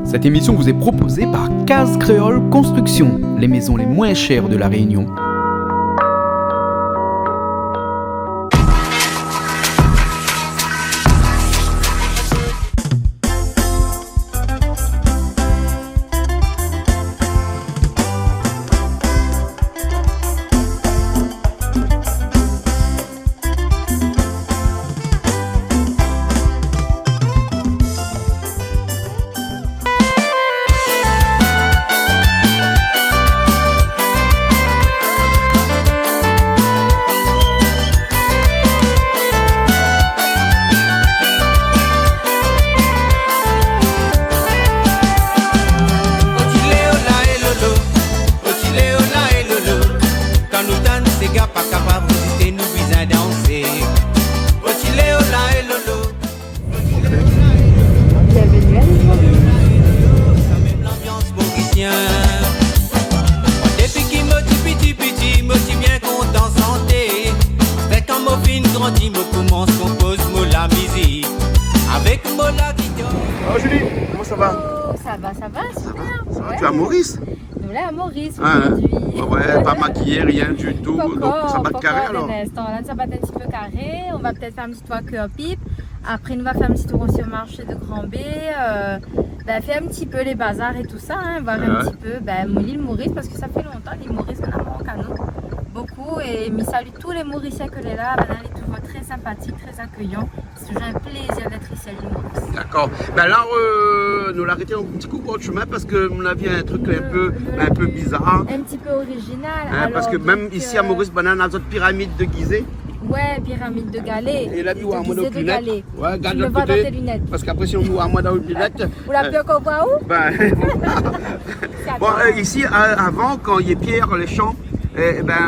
Cette émission vous est proposée par Case Créole Construction, les maisons les moins chères de la Réunion. Oh Julie, comment ça va? Ça va, super. Ça va. Ouais. Tu es à Maurice? Nous là à Maurice Ah, aujourd'hui. ouais, pas maquillé, rien du tout. Donc ça va te carré alors? Là, ça va être un petit peu carré. On va peut-être faire un petit toit que pipe. Après, nous va faire un petit tour aussi au marché de Grand-B. Faire un petit peu les bazars et tout ça. Hein, voir un petit peu l'île Maurice parce que ça fait longtemps. L'île Maurice, on a manqué à nous beaucoup. Et je salue tous les Mauriciens que les là. Elle est toujours très sympathique, très accueillant. C'est toujours un plaisir d'être ici à l'île Maurice. D'accord. Là, nous l'arrêtons un petit coup pour le chemin parce que on a vu un truc un peu bizarre. Un petit peu original. Hein, parce que même ici à Maurice, on a notre pyramide de Gizeh. Ouais, pyramide de Galets. Et là, nous avons nos lunettes. Ouais, garde le l'autre vois dans tes côté. lunettes. Parce qu'après, si on nous a dans les lunettes. Vous l'avez encore pas où? Ici, avant, quand il y a Pierre, les champs,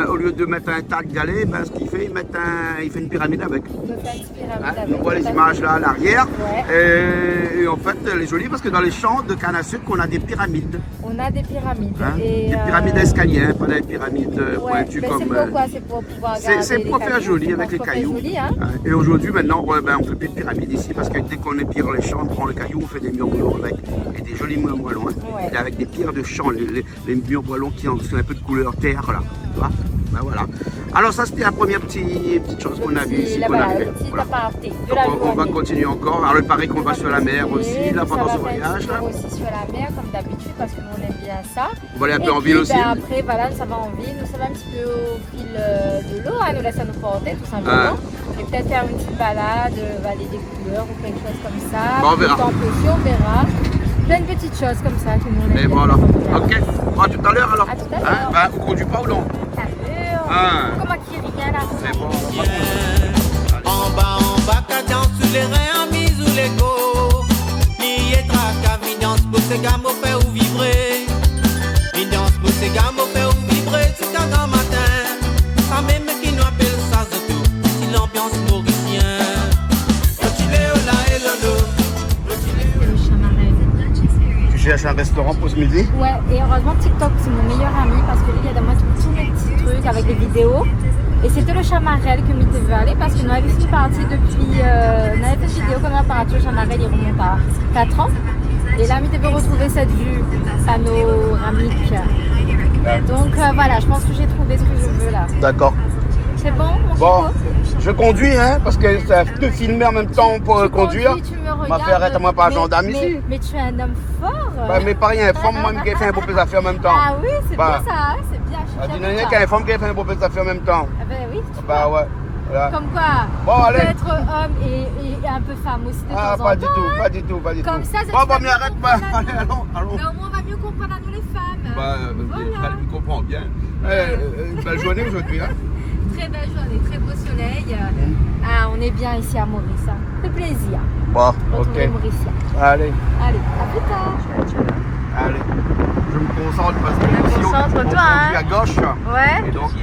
au lieu de mettre un tas de galets, ce qu'il fait, il fait une pyramide avec. On voit les images là à l'arrière. Ouais. Et en fait, elle est jolie parce que dans les champs de canne à sucre, on a des pyramides. On a des pyramides. Des pyramides escaliers, pas des pyramides pointues comme. C'est pourquoi? C'est pour pouvoir garder. C'est pour faire joli avec les cailloux. Joli, hein? Et aujourd'hui, maintenant, on ne fait plus de pyramides ici parce que dès qu'on épire les champs, on prend les cailloux, on fait des murs boulons avec. Et des jolis murs boulons. Et avec des pierres de champ, les murs boulons qui ont un peu de couleur terre là. Tu vois? Voilà. Alors ça c'était la première petite chose qu'on a vue ici. On va continuer encore. Alors il paraît qu'on va sur la mer aussi là pendant ce voyage. On va aussi sur la mer comme d'habitude parce que nous on aime bien ça. On va aller un peu en ville aussi. Après voilà, ça va en ville. Nous ça va un petit peu au fil de l'eau, nous laisse nous porter tout simplement. Et peut-être faire une petite balade, aller des couleurs ou quelque chose comme ça. On verra. On verra. Plein de petites choses comme ça que nous on aime bien. Et voilà. Ok. Bon, à tout à l'heure alors. À tout à l'heure. On conduit pas ou non? Comment qui rien là? C'est bon. En bas, cadence sous les reins, en mise ou les go. Ni traque à vidance pour ces gammes au fait ou vibrer. Vidance pour ces gammes au fait ou vibrer, c'est un grand matin. Ça même qui nous appelle ça, c'est tout. Si l'ambiance mauricienne. Tu cherches un restaurant pour ce midi? Ouais, et heureusement TikTok c'est mon meilleur ami parce que lui il y a de moi tous les petits trucs avec des vidéos. Et c'était le Chamarel que m'était veut aller parce que nous avions fait une partie depuis. On avait fait une vidéo comme on a parti au Chamarel, il remonte à 4 ans. Et là, m'était veut retrouver cette vue panoramique. Donc voilà, je pense que j'ai trouvé ce que je veux là. D'accord. C'est bon? Bon, je conduis parce que ça te filmer en même temps pour conduire. Tu me regardes. M'a fait arrêter moi pas gendarme ici. Mais tu es un homme fort. Mais pas rien, femme moi qui fait un beau peu affaires en même temps. Ah oui, c'est bien ça, c'est bien. Tu n'as rien qu'un femme qui fait un beau peu affaires en même temps. Ah ben oui. Ouais. Voilà. Comme quoi, bon, on allez. peut être homme et un peu femme aussi de temps en temps. Pas du tout. Comme ça, bon, mais arrête pas. Allez, allons. Mais au moins, on va mieux comprendre à nous les femmes. Voilà. Elle comprend bien. Belle journée aujourd'hui. Très belle journée, très beau soleil. On est bien ici à Maurice. C'est plaisir. Bon, retrouver Mauricien. Allez, à plus tard. Allez, je me concentre parce que ici on conduit à gauche. Ouais. Et donc, il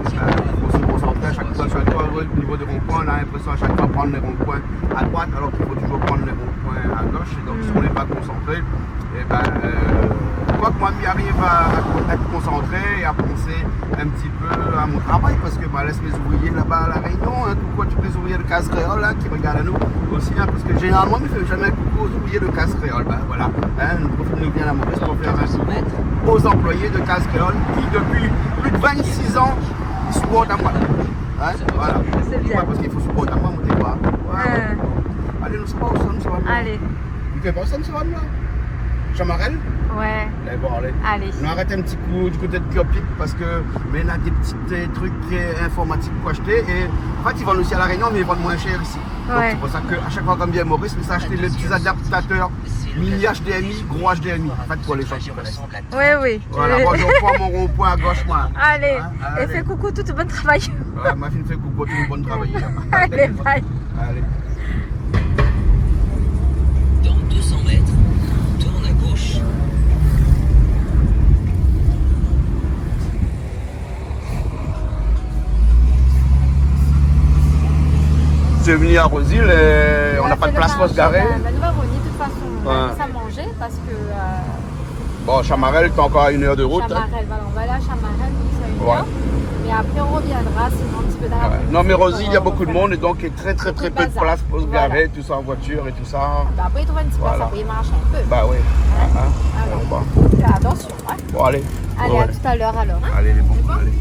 faut se concentrer à chaque fois au niveau des ronds-points. On a l'impression à chaque fois de prendre les ronds-points à droite alors qu'il faut toujours prendre les ronds-points à gauche. Et donc, si on n'est pas concentré, quoique moi, j'arrive à être concentré et à penser un petit peu à mon travail parce que laisse mes ouvriers là-bas à La Réunion, hein, coucou à tous les ouvriers de Casse Créole hein, qui regardent à nous aussi, hein, parce que généralement, je ne fais jamais coucou aux ouvriers de Casse Créole. Ben, voilà, hein, nous vient la mauvaise pour faire un coucou aux employés de Casse Créole qui, depuis plus de 26 ans, ils supportent à moi. Hein, voilà. C'est bien. Ouais, parce qu'il faut supporter à moi, mon devoir. Ouais. Allez, nous sommes pas nous sommes Allez. Il fait pas ça, nous sommes là. Chamarel? Ouais. Allez, bon, allez. Allez. On arrête un petit coup du côté de Cupid parce que mais on a des petits trucs informatiques pour acheter et en fait ils vendent aussi à La Réunion mais ils vendent moins cher ici. Donc Ouais. c'est pour ça qu'à chaque fois qu'on vient à Maurice, on s'est acheté les petits adaptateurs mini HDMI, gros HDMI. En fait pour les gens qui connaissent. Oui. Voilà, moi je reprends mon rond-point à gauche moi. Allez. Hein, Et allez. fais coucou tout bon travail. Ouais, ma fille me fait coucou, tout le bon travail. Allez, bye. Allez. Dans 200 mètres, tourne à gauche. C'est venu à Rosil et on n'a pas de place pour se garer. La nouvelle Rony, de toute façon, on Ouais. a ça à manger parce que Bon, Chamarel, t'es encore à 1 heure de route. Chamarel, voilà, on va aller à Chamarel, donc c'est une Ouais. heure. Mais après, on reviendra, sinon un petit peu dans Ouais. l'après-midi. Non mais Rosil, il y a On beaucoup de refait. monde et donc il y a très Beaucoup peu de de bazar. place pour se Voilà. garer, tout ça en voiture et tout ça. Bah, après, il trouve un petit peu, Voilà. ça peut y marcher un peu. Bah oui. Hein? Alors, Bon. fais attention. Hein. Bon allez. Allez, Ouais. à tout à l'heure alors. Hein. Allez les bons. C'est bon Allez.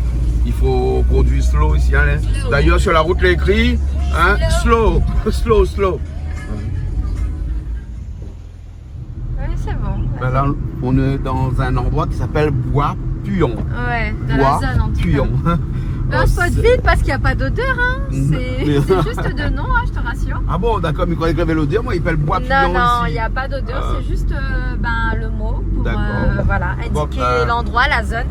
Il faut conduire slow ici. Hein. D'ailleurs sur la route il est écrit hein, slow, slow. Oui, c'est bon. Ben là on est dans un endroit qui s'appelle Bois-Puyon. Ouais, dans la zone en tout cas. Bois-Puyon. Mais on spot vite parce qu'il n'y a pas d'odeur. Hein. C'est Mais- c'est juste de nom, hein, je te rassure. Ah bon d'accord, mais quand il y avait l'odeur, moi il s'appelle Bois-Puyon Non, il ici. n'y a pas d'odeur, Ah. c'est juste le mot pour D'accord. voilà, indiquer Bon, l'endroit, la zone.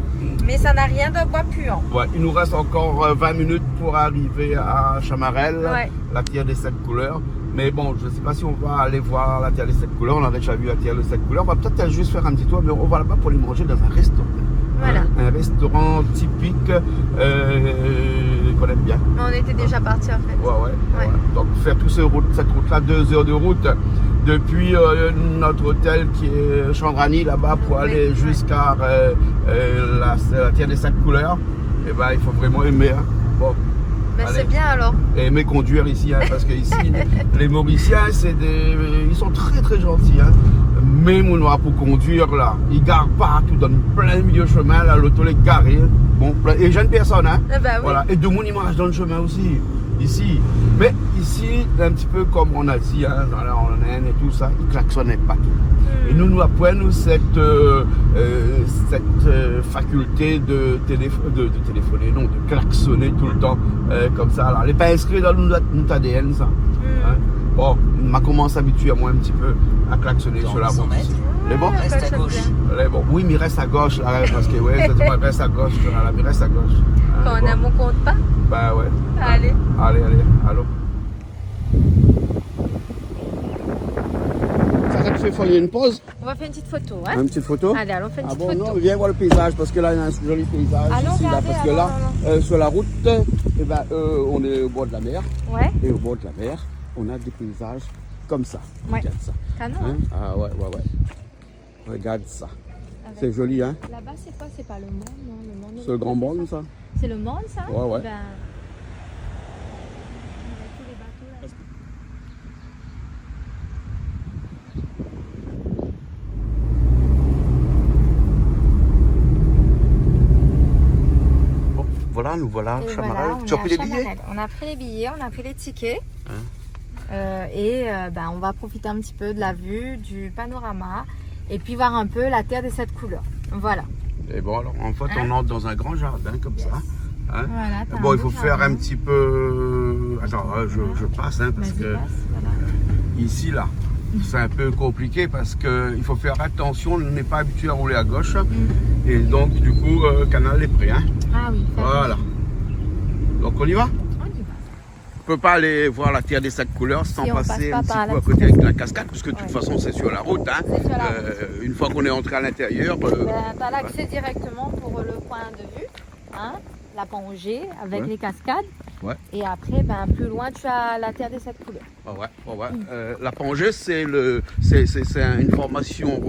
Mais ça n'a rien de bois puant. Ouais, il nous reste encore 20 minutes pour arriver à Chamarel, Ouais. la Terre des 7 couleurs. Mais bon, je ne sais pas si on va aller voir la Terre des 7 couleurs. On a déjà vu la Terre des 7 couleurs. On va peut-être juste faire un petit tour, mais on va là-bas pour aller manger dans un restaurant. Voilà. Un restaurant typique qu'on aime bien. Mais on était déjà parti en fait. Ouais. Donc faire toute cette route-là, 2 heures de route depuis notre hôtel qui est Chandrani là-bas pour Oui, aller ouais. jusqu'à la Terre des 7 couleurs. Et ben il faut vraiment aimer. Hein. Bon, Mais allez. c'est bien alors. Et aimer conduire ici, hein, parce que ici les Mauriciens, ils sont très gentils. Hein. Même on pour conduire là, ils garent partout, donnent plein milieu chemin, là l'auto est garé. Bon, et jeunes personnes, hein. Eh ben oui. Voilà. Et de mon image dans le chemin aussi, ici. Mais ici, un petit peu comme en Asie, hein, en Inde et tout ça, ils klaxonnaient pas tout. Et nous apprenons cette faculté de téléphoner, non, de klaxonner tout le temps, comme ça. Alors, elle n'est pas inscrite dans notre ADN, ça. Hein. Bon, on m'a commencé à s'habituer à moi un petit peu à klaxonner Dans sur la 200 route. mètres. Mais bon, Reste à gauche. bon, oui, mais il reste à gauche là, parce que ouais, ça doit reste à gauche, là, mais reste à gauche. Hein, Quand on bon. aime, on compte pas. Bah ouais. Allez. Allez, allô. Ça te fait faire une pause, On va faire une petite photo. Hein. une petite photo. Allez, allons faire une Ah petite bon, photo. non, viens voir le paysage parce que là il y a un joli paysage Allons ici, là, regarder, parce que là, allons. sur la route, eh ben, on est au bord de la mer Ouais, et au bord de la mer, on a des paysages comme ça. Ouais. Regarde ça. canon. Hein? Hein. Ah ouais. Regarde ça. Avec- C'est joli, hein? Là-bas, c'est quoi? C'est pas le monde, non? Le monde. C'est le grand monde, ça. C'est le monde, ça? Ouais. Ben... avec tous les bateaux, là. Bon, voilà, nous voilà, Et Chamarel. voilà, on Tu as est pris à les billets? Chamarel. On a pris les billets, on a pris les tickets. Hein. On va profiter un petit peu de la vue, du panorama et puis voir un peu la terre des 7 couleurs. Voilà. Et bon, alors, en fait, Hein? on entre dans un grand jardin comme ça. Hein? Voilà, t'as Bon, un il faut beau faire jardin. un petit peu. Attends, je passe, hein, parce Vas-y, que passe, voilà. ici, là, c'est un peu compliqué parce qu'il faut faire attention, on n'est pas habitué à rouler à gauche. Et donc, du coup, Canal est prêt. Hein? Ah oui. ça Voilà. Donc, on y va? On y va. On ne peut pas aller voir la terre des 7 couleurs sans Si on passer passe pas un petit par peu la à côté avec la cascade, parce que de toute Ouais. façon, c'est sur la route. Hein? C'est sur la route. Une fois qu'on est entré à l'intérieur, T'as l'accès directement pour le point de vue, hein, la Pangée avec Ouais. les cascades. Ouais. Et après, plus loin, tu as la terre des 7 couleurs. La Pangée, c'est une formation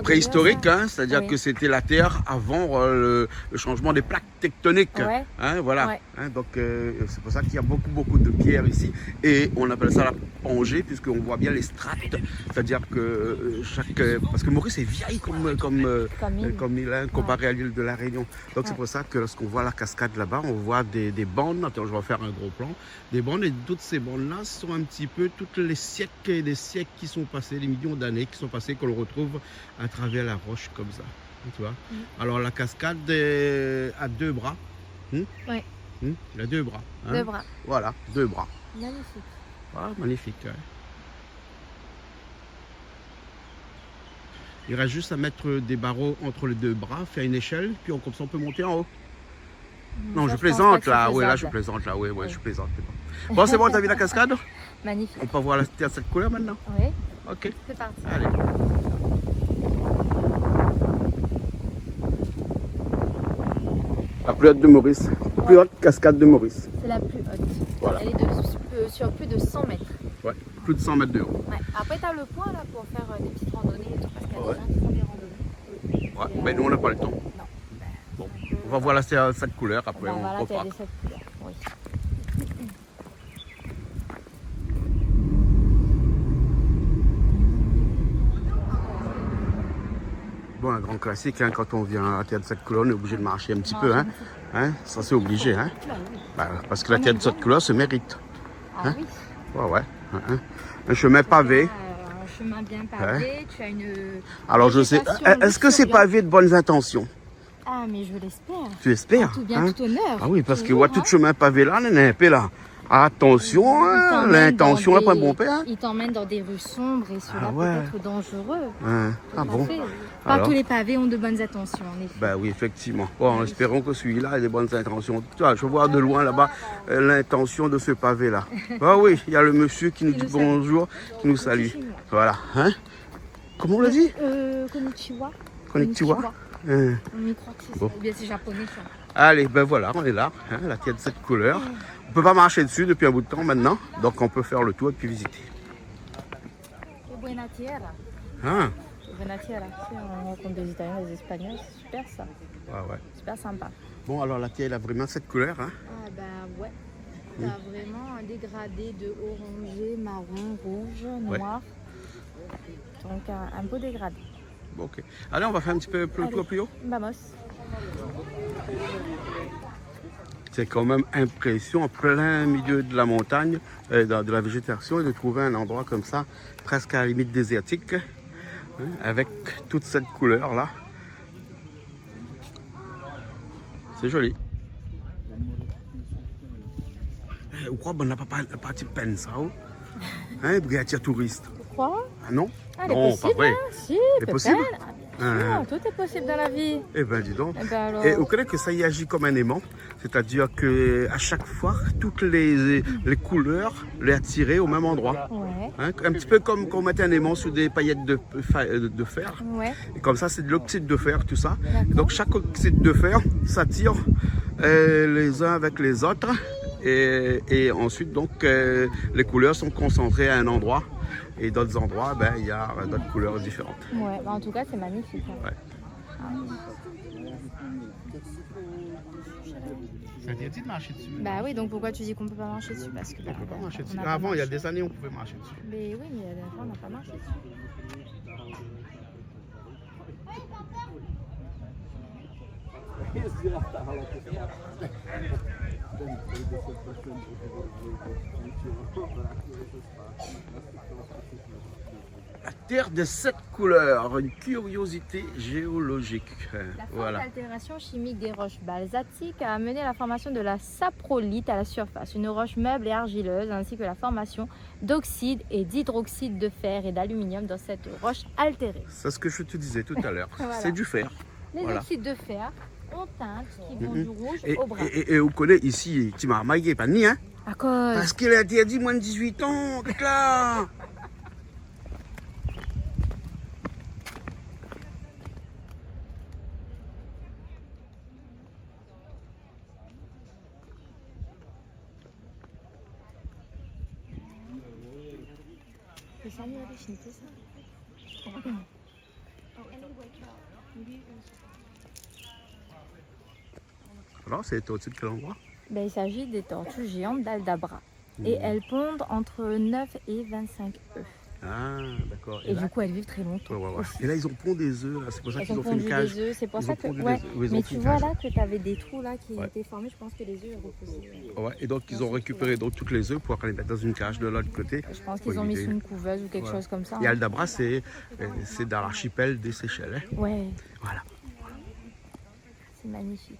préhistorique, hein, c'est-à-dire que c'était la Terre avant le changement des plaques tectoniques. Ouais. Hein, voilà. Ouais. Hein, donc c'est pour ça qu'il y a beaucoup de pierres ici. Et on appelle ça la Pangée, puisqu'on voit bien les strates. C'est-à-dire que parce que Maurice est vieille comme île, hein, comparé à l'île de la Réunion. Donc c'est pour ça que lorsqu'on voit la cascade là-bas, on voit des bandes. Attends, je vais faire un gros plan. Des bandes, et toutes ces bandes-là sont un petit peu tous les siècles et des siècles qui sont passés, les millions d'années qui sont passés, qu'on le retrouve à travers la roche comme ça. Tu vois. Alors la cascade a 2 bras. Oui. Il a 2 bras. Hein. 2 bras. Voilà, 2 bras. Magnifique. Voilà, magnifique. Ouais. Il reste juste à mettre des barreaux entre les 2 bras, faire une échelle, puis comme ça on peut monter en haut. Non, je plaisante là. Oui, là je plaisante là. Oui, je plaisante. Bon, c'est bon, t'as vu la cascade? Magnifique. On peut voir la terre de cette couleur maintenant? Oui. Ok. C'est parti. Allez. La plus haute de Maurice. La plus haute cascade de Maurice. C'est la plus haute. Voilà. Elle est sur plus de 100 mètres. Ouais, plus de 100 mètres de haut. Ouais. Après, tu as le point là pour faire des petites randonnées et tout, parce qu'il y a Ouais. des gens qui font des randonnées. Ouais, mais nous on n'a pas le temps. Non. Bon, on va voir cette couleur, après Ben on voilà, repart. t'as cette couleur. Oui. Bon, un grand classique, hein, quand on vient à la terre de cette couleur, on est obligé de marcher un petit peu. Hein. Hein, ça c'est obligé. Hein. Bah, parce que la terre de cette couleur se mérite. Ah Hein? oui. Ouais. Hein. Un chemin pavé. Un chemin bien pavé, tu as une. Alors je sais, végétation est-ce que c'est luxuriante. pavé de bonnes intentions? Ah, mais je l'espère. Tu espères? Tout bien, Hein? tout honneur. Ah oui, parce que Toujours, ouais, tout hein. chemin pavé là, on est un peu là. Attention, hein, t'emmène l'intention dans n'est pas des- bon père. Il t'emmène dans des rues sombres et cela Ah ouais. peut être dangereux. Hein. Ah Tout à bon? fait. Pas Alors? tous les pavés ont de bonnes intentions, en effet. Ben oui, effectivement. Bon, espérons que celui-là ait des bonnes intentions. Tu vois, je vois de loin là-bas l'intention de ce pavé-là. Ah oui, il y a le monsieur qui nous dit salue. bonjour, qui nous salue. Voilà. Hein? Comment on l'a dit? Konnichiwa. Konnichiwa. Hein. On y croit que c'est Bon. ça. Ou bien c'est japonais, ça. Allez, ben voilà, on est là, hein, la terre de cette couleur. On peut pas marcher dessus depuis un bout de temps maintenant, donc on peut faire le tour et puis visiter. C'est buena tierra. Hein? C'est buena tierra. Tu sais, on rencontre des Italiens, des Espagnols, c'est super ça. Ouais. Super sympa. Bon, alors la terre, elle a vraiment cette couleur. Hein? Ah bah ouais. T'as vraiment un dégradé de orangé, marron, rouge, noir. Donc un beau dégradé. Bon, ok. Allez, on va faire un petit peu plus, Allez. plus haut. Vamos. C'est quand même impressionnant, en plein milieu de la montagne, de la végétation, et de trouver un endroit comme ça, presque à la limite désertique, hein, avec toute cette couleur-là. C'est joli. Vous croyez qu'on n'a pas parti peine ça? Hein, brigadier touriste. Tu crois? Ah non? Ah, Non, possible, pas vrai. hein? Si, C'est possible? Ah, tout est possible dans la vie. Eh ben dis donc. Eh ben alors. Et vous connaissez que ça y agit comme un aimant, c'est-à-dire que à chaque fois, toutes les couleurs les attirer au même endroit. Ouais. Hein, un petit peu comme quand on mettait un aimant sur des paillettes de fer. Ouais. Et comme ça, c'est de l'oxyde de fer, tout ça. D'accord. Et donc chaque oxyde de fer s'attire les uns avec les autres. Et ensuite, donc, les couleurs sont concentrées à un endroit. Et d'autres endroits, ben, il y a d'autres couleurs différentes. Ouais, bah, en tout cas, c'est magnifique. Hein. Ouais. C'est interdit de marcher dessus. Bah oui, donc pourquoi tu dis qu'on peut pas marcher dessus? Parce que On peut pas marcher dessus. on n'a pas Avant, il y a marché. des années, on pouvait marcher dessus. Mais oui, mais il y a des fois, on n'a pas marché dessus. La terre de 7 couleurs, une curiosité géologique. La forte Voilà. altération chimique des roches basaltiques a amené la formation de la saprolite à la surface, une roche meuble et argileuse, ainsi que la formation d'oxyde et d'hydroxyde de fer et d'aluminium dans cette roche altérée. C'est ce que je te disais tout à l'heure. Voilà. C'est du fer. Les Voilà. oxydes de fer ont teinte qui vont Mhm. du rouge Et, au brun. et vous connaissez ici, tu m'as maillé, pas ni, hein? À cause. Parce qu'il a interdit moins de 18 ans, qu'est-ce là? Alors, c'est au-dessus de quel endroit? Ben, il s'agit des tortues géantes d'Aldabra. Et elles pondent entre 9 et 25 œufs. Ah, d'accord. Et du coup, elles vivent très longtemps. Et là, ils ont pond des œufs. C'est pour ça Elles qu'ils ont ont fait une pondu cage. des œufs. C'est pour Ils ça ont que. pondu Ouais. des œufs. Oui, ils ont Mais fait tu une vois cage. là que tu avais des trous là qui Ouais. étaient formés. Je pense que les œufs reposaient. Ouais, et donc, ils ont récupéré donc, toutes les œufs pour les mettre dans une cage de l'autre côté. Je pense qu'ils ont mis éviter. sous une couveuse ou quelque Voilà. chose comme ça. Et hein. Aldabra, c'est dans l'archipel des Seychelles. Hein. Ouais, Voilà. c'est magnifique.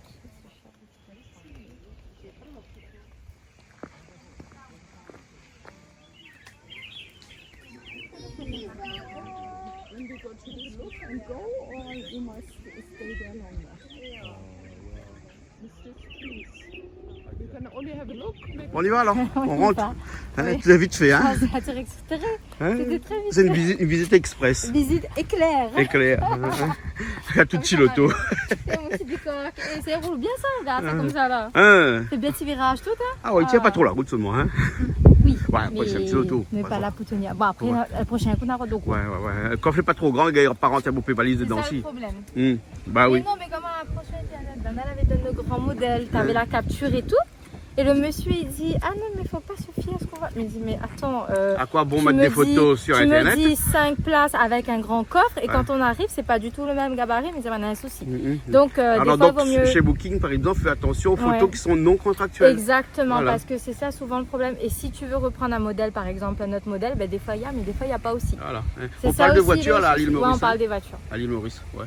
On y va alors. On y On rentre. va. Hein, Oui. tu as vite fait. Hein. Ah, c'est attiré, etc. Hein. C'était très vite. C'est une visite express. Visite éclair. Éclair. À tout petit loto. C'est mon petit bicoque. Et ça roule bien ça, regarde ça comme ça là. Hein. C'est bien petit virage tout, hein. Ah ouais, il tient pas trop la route seulement. Hein. Oui. Ouais, après c'est un petit loto. Mais pas la poutonnière. Bon, après, Ouais. le prochain coup, on a redou. Ouais, ouais, ouais. Quand c'est pas trop grand, il n'y a pas rentré à bouffer valise C'est dedans ça le aussi. problème. Bah Mais oui. non, mais comment la prochaine Internet, elle avait donné le grand modèle, t'avais la capture et tout. Et le monsieur il dit ah non mais faut pas se fier à ce qu'on va. Il me dit mais attends. À quoi bon tu mettre me des photos dis- sur tu internet? me dis 5 places avec un grand coffre et Ouais. quand on arrive c'est pas du tout le même gabarit mais ça en a un souci. Mhm. Donc des Alors fois donc, vaut mieux. chez Booking par exemple, fais attention aux photos Ouais. qui sont non contractuelles. Exactement Voilà. parce que c'est ça souvent le problème. Et si tu veux reprendre un modèle par exemple un autre modèle, ben, des fois il y a mais des fois il n'y a pas aussi. Voilà. Hein. C'est On ça parle de aussi, voitures le là à souci. l'île Ouais, Maurice. on parle hein. des voitures. À l'île Maurice, ouais.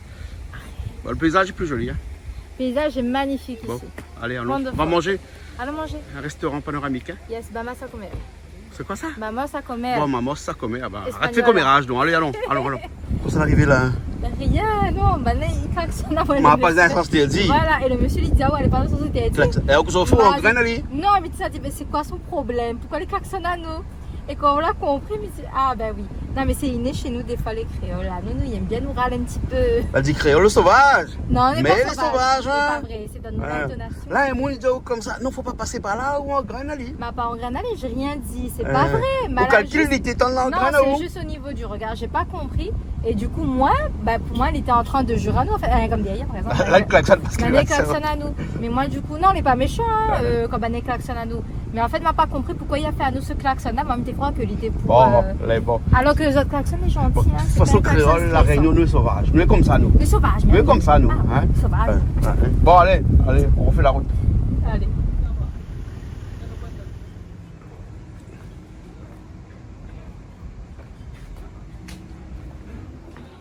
Bah, le paysage est plus joli. Hein. Le paysage est magnifique Bon, ici. allez, allons. Wonderful. On va manger Allons manger. un restaurant panoramique. Hein. Yes, vamos a comer. C'est quoi ça? Vamos a comer. Bon, maman, ça comme ah bah, Espagnol. arrête de faire commérage, donc allez, allons. Allons, allons. On s'est arrivé là. Hein. Rien, non, ben là, il klaxonne avant On le m'a pas monsieur. dit ça, c'était dit. Voilà, et le monsieur lui dit, ah ouais, elle est pas dans son société. Et on s'en fout, on graine allez. Non, mais tu sais, dit, mais c'est quoi son problème? Pourquoi les klaxonne à nous? Et quand on l'a compris, mais c'est, ah ben oui. Non, mais c'est inné chez nous, des fois, les créoles. Là. Nous, ils aiment bien nous râler un petit peu. Elle dit créole sauvage. Non, on n'est Mais pas les sauvage. sauvages, C'est hein. pas vrai, c'est dans une Ouais. intonation. Là, et moi, il dit oh, comme ça. Non, faut pas passer par là ou en graine allez. Ma part en granale, j'ai rien dit, c'est pas vrai. Mais Au là, calcul, juste- il était en Non, graine c'est juste au niveau du regard, j'ai pas compris. Et du coup, moi, bah, pour moi, elle était en train de jurer à nous, en fait, comme derrière, par exemple. Là, il klaxonne parce qu'il Mané va klaxonne à nous. Mais moi, du coup, non, on n'est pas méchant hein, quand Mané klaxonne à nous. Mais en fait, il m'a pas compris pourquoi il a fait à nous ce klaxon. Moi, je crois que l'idée pour. Bon, là, bon. Alors que les autres klaxons, les gentils. Bon, Hein, de toute façon, créole, la Réunion, nous est sauvage. Nous est comme ça, nous. Les sauvages, Nous est comme ça, nous. Ah, Hein. sauvages. Ouais, ouais. Bon, allez, on refait la route. Allez.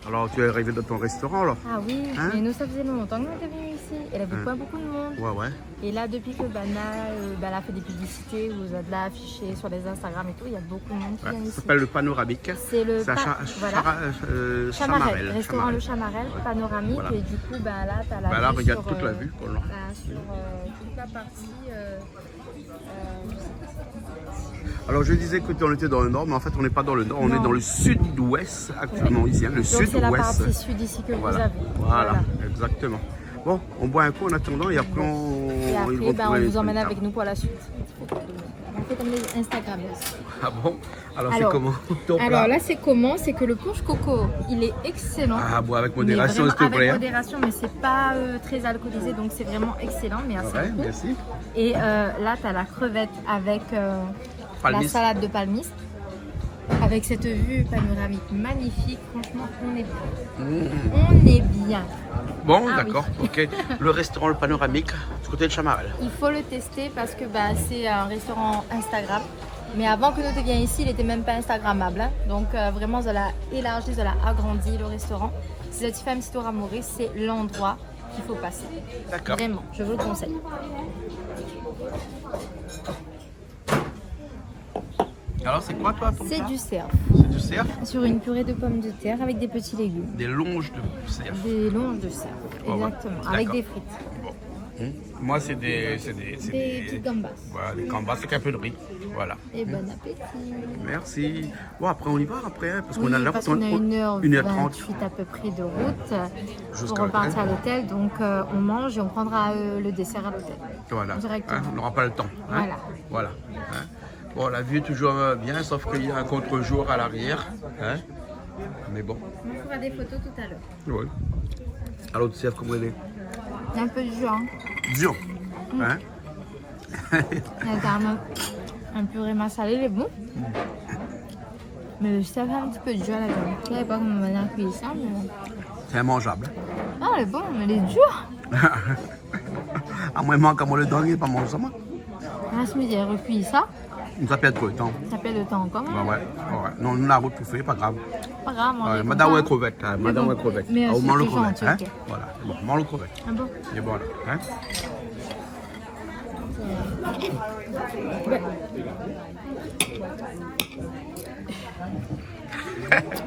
Alors, tu es arrivé dans ton restaurant, alors? Ah oui, Hein mais nous, ça faisait longtemps que nous étions venus ici. Et il y avait beaucoup de monde. Ouais, ouais. Et là, depuis que Bana elle a fait des publicités, vous avez là affiché sur les Instagram et tout, il y a beaucoup de monde qui vient Ça ici. s'appelle le panoramique. C'est le C'est à voilà. Chamarel, restaurant Chamarel. Le Chamarel, panoramique. Voilà. Et du coup, ben là, tu as la Bah là, vue regarde sur, toute la vue qu'on a. sur toute la partie. Alors, je disais qu'on était dans le nord, mais en fait, on n'est pas dans le nord. On Non. est dans le sud-ouest actuellement ici. Hein, le Donc c'est la sud-ouest. partie sud ici que vous Voilà. avez. Voilà, exactement. Bon, on boit un coup en attendant et après on. Et après, il ben, on reprend vous emmène les- avec nous pour la suite. On fait comme les Instagrammeurs. Ah bon? Alors, c'est Alors- comment ton plat? Alors là, c'est comment? C'est que le punch coco, il est excellent. Ah, bois avec Mais modération, vraiment s'il te plaît. avec hein. modération, mais c'est pas très alcoolisé, donc c'est vraiment excellent, mais assez Ouais, bon. merci. Et là, tu as la crevette avec la Palmis. salade de palmiste. Avec cette vue panoramique magnifique, franchement, on est bien. On est bien. Bon, Ah d'accord, ok. Le restaurant Le Panoramique, du côté de Chamarel. Il faut le tester parce que bah, c'est un restaurant Instagram. Mais avant que nous devions ici, il n'était même pas Instagrammable. Hein. Donc vraiment, ça l'a élargi, ça l'a agrandi le restaurant. Si vous êtes fait un petit tour à Maurice, c'est l'endroit qu'il faut passer. D'accord. Vraiment, je vous le conseille. Alors, c'est quoi, toi, ton C'est plat? du cerf. C'est du cerf, Sur une purée de pommes de terre avec des petits légumes. des longes de cerf. Des longes de cerf, ouais. exactement. Avec D'accord. des frites. Moi, c'est des Des petites gambas. Voilà, des gambas avec un peu de riz. Voilà. Et bon appétit. Merci. Bon, après, on y va, après, hein, parce Oui, qu'on a l'heure. parce qu'on a 1h30. 1h28 à peu près de route Jusqu'à pour repartir à l'hôtel. l'hôtel. Donc on mange et on prendra le dessert à l'hôtel. Voilà. Directement. Hein, on n'aura pas le temps. hein. Voilà. Voilà. hein. Bon, la vue est toujours bien, sauf qu'il y a un contre-jour à l'arrière. Hein? Mais bon. On fera des photos tout à l'heure. Oui. Alors, tu sais comment elle est? Il y a un peu de jus, hein. Dur. Hein? Il y a carrément un purée salé, il est bon. Mais ça fait un petit peu de jus à la viande. Je ne savais pas comment on a cuit ça, mais... C'est immangeable. Ah, elle est bonne, mais elle est dure. À moins manque à moi le dingue, pas manger ça, moi. Ah, ce midi, elle recuit ça. Ça perd trop de temps. Ça perd le temps encore. Bah ouais. Non, nous la route tout fait, pas grave. Pas grave, on est Madame content. ou crevette. Madame ou crevette. Mais Au moins le c'est crevette. gentil, Hein? ok. Voilà. Bon, mange le crevette. Ah bon? Et bon, là. Hein?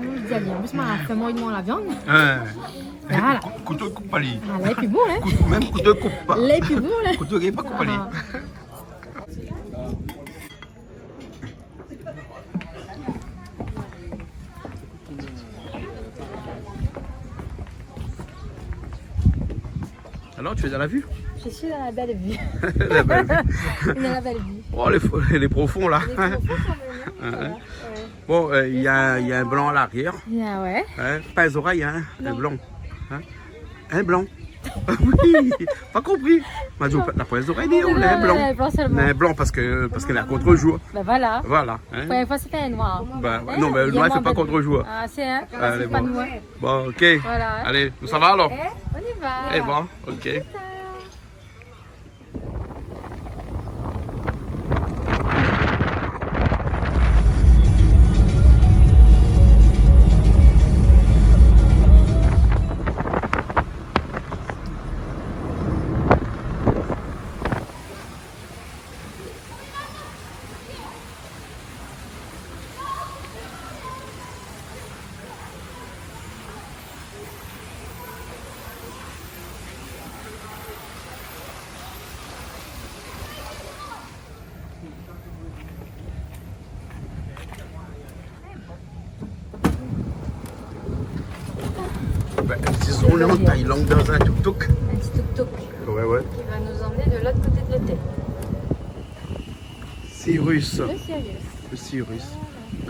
Vous allez, en plus, moi, elle fait moyennement la viande. Voilà. Couteau de coupe pas lit. Ah, là, est plus bon, là. Même couteau de coupe pas. Là, est plus bon, là. Couteau qui est pas coupe pas lit. Ah. Alors, tu es dans la vue? Je suis dans la belle vue. La belle vue. Dans la belle vue. Oh, les profonds là. Les profonds, quand même, hein. Bon, il y a un blanc à l'arrière. Ah ouais. Hein? Pas les oreilles, hein? Un blanc. Hein? Un blanc. Oui, pas compris. M'a dit, la pas les oreilles, on a un blanc. Un blanc parce qu'elle est à contre-jour. Ben voilà. Voilà. Hein? La première fois, c'était un noir. Ben, non, mais le noir, il fait pas contre-jour. Ah, c'est un. Allez, C'est pas bon. noir. Bon, ok. Voilà. Allez, ça va alors? On y va. Eh bon, ok. Ben, on est en Thaïlande dans un tuk-tuk. Un petit tuk-tuk Ouais, ouais. qui va nous emmener de l'autre côté de l'hôtel. Cyrus. Le Sirius. Le Cyrus.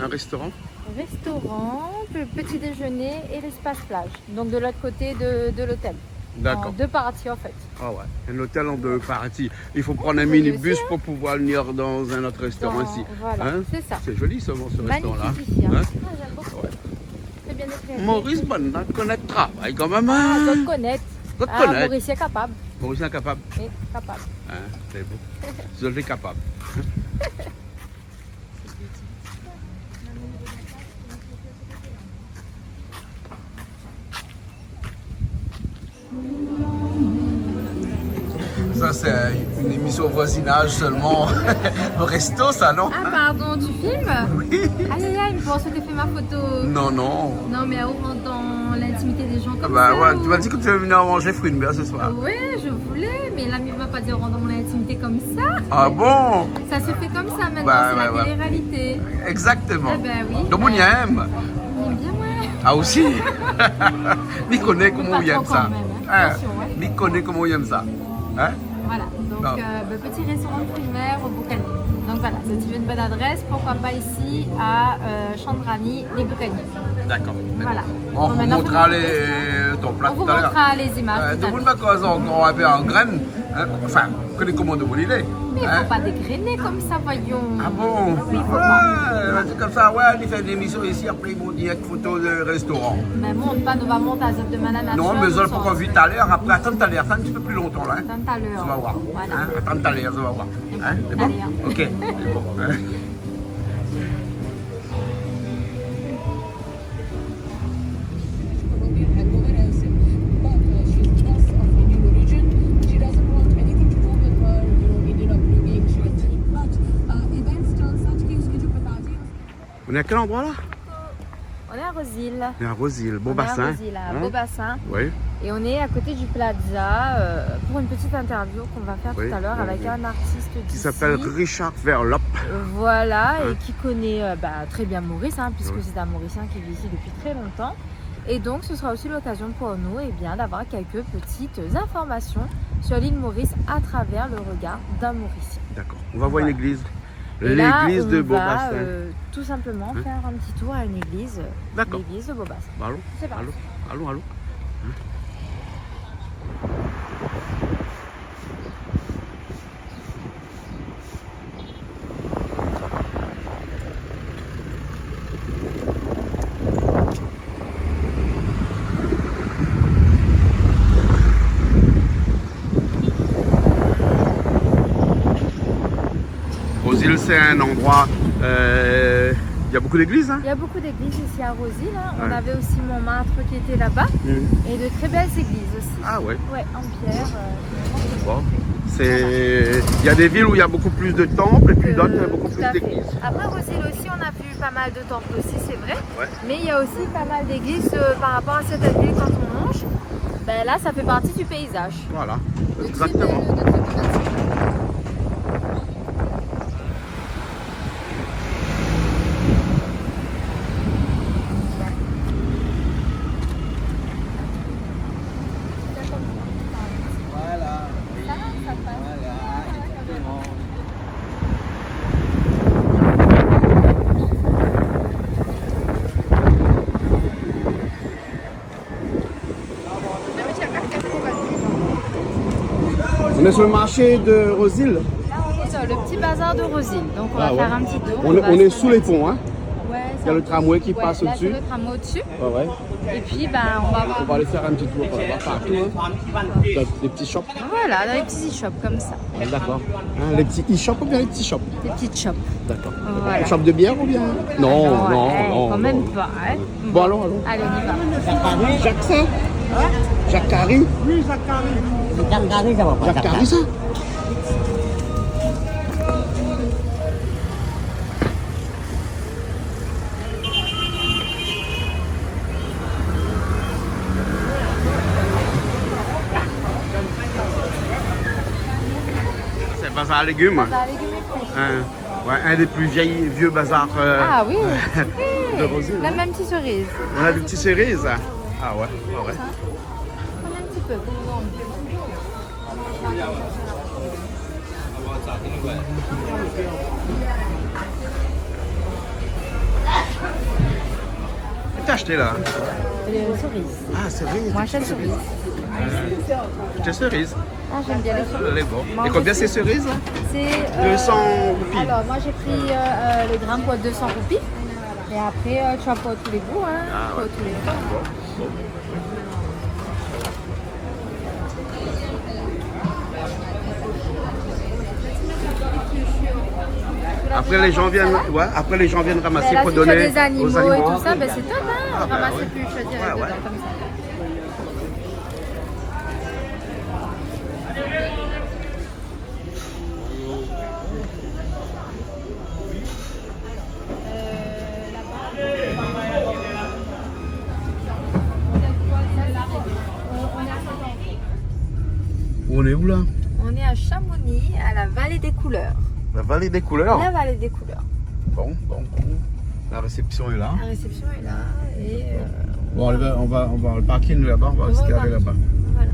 Un restaurant? Restaurant, le petit déjeuner et l'espace plage. Donc de l'autre côté de l'hôtel. D'accord. En deux parties en fait. Ah ouais. Un hôtel en deux parties. Il faut prendre un Oui, minibus aussi, hein. pour pouvoir venir dans un autre restaurant ici. Voilà, Hein? c'est ça. C'est joli ce restaurant-là. Magnifique ici. Hein. Hein? Ah, j'aime beaucoup. Ouais. C'est bien éclairé. Maurice Bonne connaît le travail quand même. Ah, Hein? d'autres connaître. D'autres Ah, connaître. Maurice est capable. Maurice est capable. Oui, capable. Hein? C'est beau. Je suis capable. Ça, c'est une émission voisinage seulement. Au resto, ça, non? Ah, pardon, tu filmes? Oui. Aïe, aïe, aïe, pour ensuite fait ma photo. Non, non. Non, mais on rentre dans l'intimité des gens comme Bah ça. ouais, ou- tu m'as dit que tu veux venir manger fruits de mer ce soir. Oui, je voulais, mais l'ami ne m'a pas dit on rentre dans l'intimité comme ça. Ah bon? Ça se fait comme ça maintenant, Bah, c'est ouais, la ouais. télé-réalité. Exactement. Eh ben oui. Donc on y aime. On aime bien, ouais. Ah aussi? Mi connaît comment Pas on aime trop ça. quand même, hein. Hein? Attention, ouais. Mi connaît comment on aime ça. Hein? Voilà, donc Non. petit restaurant de fruits de mer au Boucanier. Donc voilà, si tu veux une bonne adresse, pourquoi pas ici à Chandrani, les Boucaniers. D'accord. Voilà. On Bon, vous maintenant, montrera faut- ton plat On vous tout à l'heure. montrera les images. tout De à vous l'heure. pas cause encore un peu en graines. Hein? Enfin, que les commandes de vous l'idée. Mais il ne faut pas dégrainer comme ça, voyons. Ah bon? Oui, faut Ouais, pas. c'est comme ça, ouais, on fait des émissions ici, après ils vont direct photo de restaurant. Mais monte pas, nous va monter à Zop de Manana. Non, mais ça, pourquoi vite à l'heure, après attends tout à l'heure, ça un petit peu plus longtemps là. Hein? Tout à l'heure. Tu vas voir. Voilà. Hein? Attends tout à l'heure, tu vas voir. Hein? C'est bon? Allez, hein. Ok. C'est bon. Hein? Colombian and no one else in. But she's just of Indian origin. She doesn't want anything to do with her, Indian upbringing. She gets it. But events turn such कि उसके जो पिताजी On est à quel endroit là? On est à Rosil. On est à Rosil, beau On est à bassin. Rosil, à Hein? Beaubassin. Oui. Et on est à côté du Plaza pour une petite interview qu'on va faire Oui, tout à l'heure oui, avec oui. un artiste Qui d'ici. s'appelle Richard Verlop. Voilà, Hein? et qui connaît très bien Maurice, hein, puisque Oui. c'est un Mauricien qui vit ici depuis très longtemps. Et donc ce sera aussi l'occasion pour nous d'avoir quelques petites informations sur l'île Maurice à travers le regard d'un Mauricien. D'accord. On va voir Voilà. une église. Et là, L'église on de va Beaubassin. tout simplement faire un petit tour à une église. D'accord. L'église de Beaubassin. Bah, allons, C'est parti. allons. Rosil, c'est un endroit. Il y a beaucoup d'églises, hein? Il y a beaucoup d'églises ici à Rosil. Hein. On Ouais. avait aussi Montmartre qui était là-bas. Et de très belles églises aussi. Ah ouais. Ouais, en pierre. Bon. Il y a des villes où il y a beaucoup plus de temples et puis d'autres il y a beaucoup Tout plus à fait. d'églises. Après Rosil aussi, on a vu pas mal de temples aussi, c'est vrai. Ouais. Mais il y a aussi pas mal d'églises par rapport à cette ville quand on mange. Ben là, ça fait partie du paysage. Voilà, De exactement. très belles bâtiments. On est sur le marché de Rosil. Là, on est sur le petit bazar de Rosil. Donc, on va Ah ouais. faire un petit tour. On est sous les ponts, hein? Ouais, Il y a le tramway qui passe là, au-dessus. c'est le tramway au-dessus. Ouais. Et puis, ben, on va voir. On va aller faire un petit tour. On va voir partout. Des petits shops. Voilà, dans les petits shops comme ça. D'accord. Hein, les petits e-shops ou bien les petits shops? Des petites shops. D'accord. Voilà. Shop de bière ou bien? Non, non, Ouais, non. quand non. même pas. Hein. Bon, allons. Allez, on y va. Jacques ça? Jacques Carré? Jacques Carré, ça? C'est bazar à légumes. Bazar à légumes et fruits. Un des plus vieux bazars Ah oui, de Rosil. la même petite cerise. On a des petites cerises. Ah ouais. Prenez un petit peu. Qu'est-ce que t'as acheté là? Les cerises. Ah, cerises. Moi, j'aime cerises. Des cerises. Ah, j'aime bien les cerises. Elle est bonne. Moi, Et combien aussi. ces cerises là? C'est 200 roupies. Alors, moi, j'ai pris le gramme pour 200 roupies. Et après, tu as pour tous les goûts. Hein, Ah, pour ouais. tous les goûts. Après les gens viennent, ramasser Mais là, pour si tu as donner des animaux aux animaux. et tout ça, ben, c'est top. Hein, Ah, ben, ramasser ouais. plus, je dirais, Ouais, dedans, ouais. comme ça. On est où là? On est à Chamonix, à la vallée des couleurs. La vallée des couleurs. La vallée des couleurs. Bon. La réception est là. La réception est là et Bon, on va le parking là-bas, on va se garer là-bas. voilà.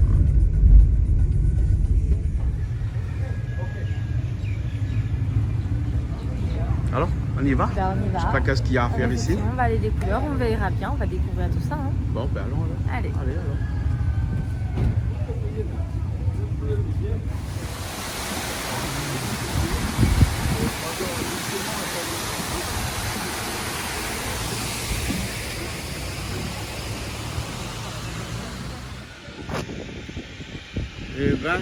Alors, on y va? Ben, on y va. Je sais pas qu'est-ce qu'il y a à La faire ici. réception, vallée des couleurs, on verra bien, on va découvrir tout ça. Hein. Bon, ben allons alors. Allez. Allez alors. Eh ben,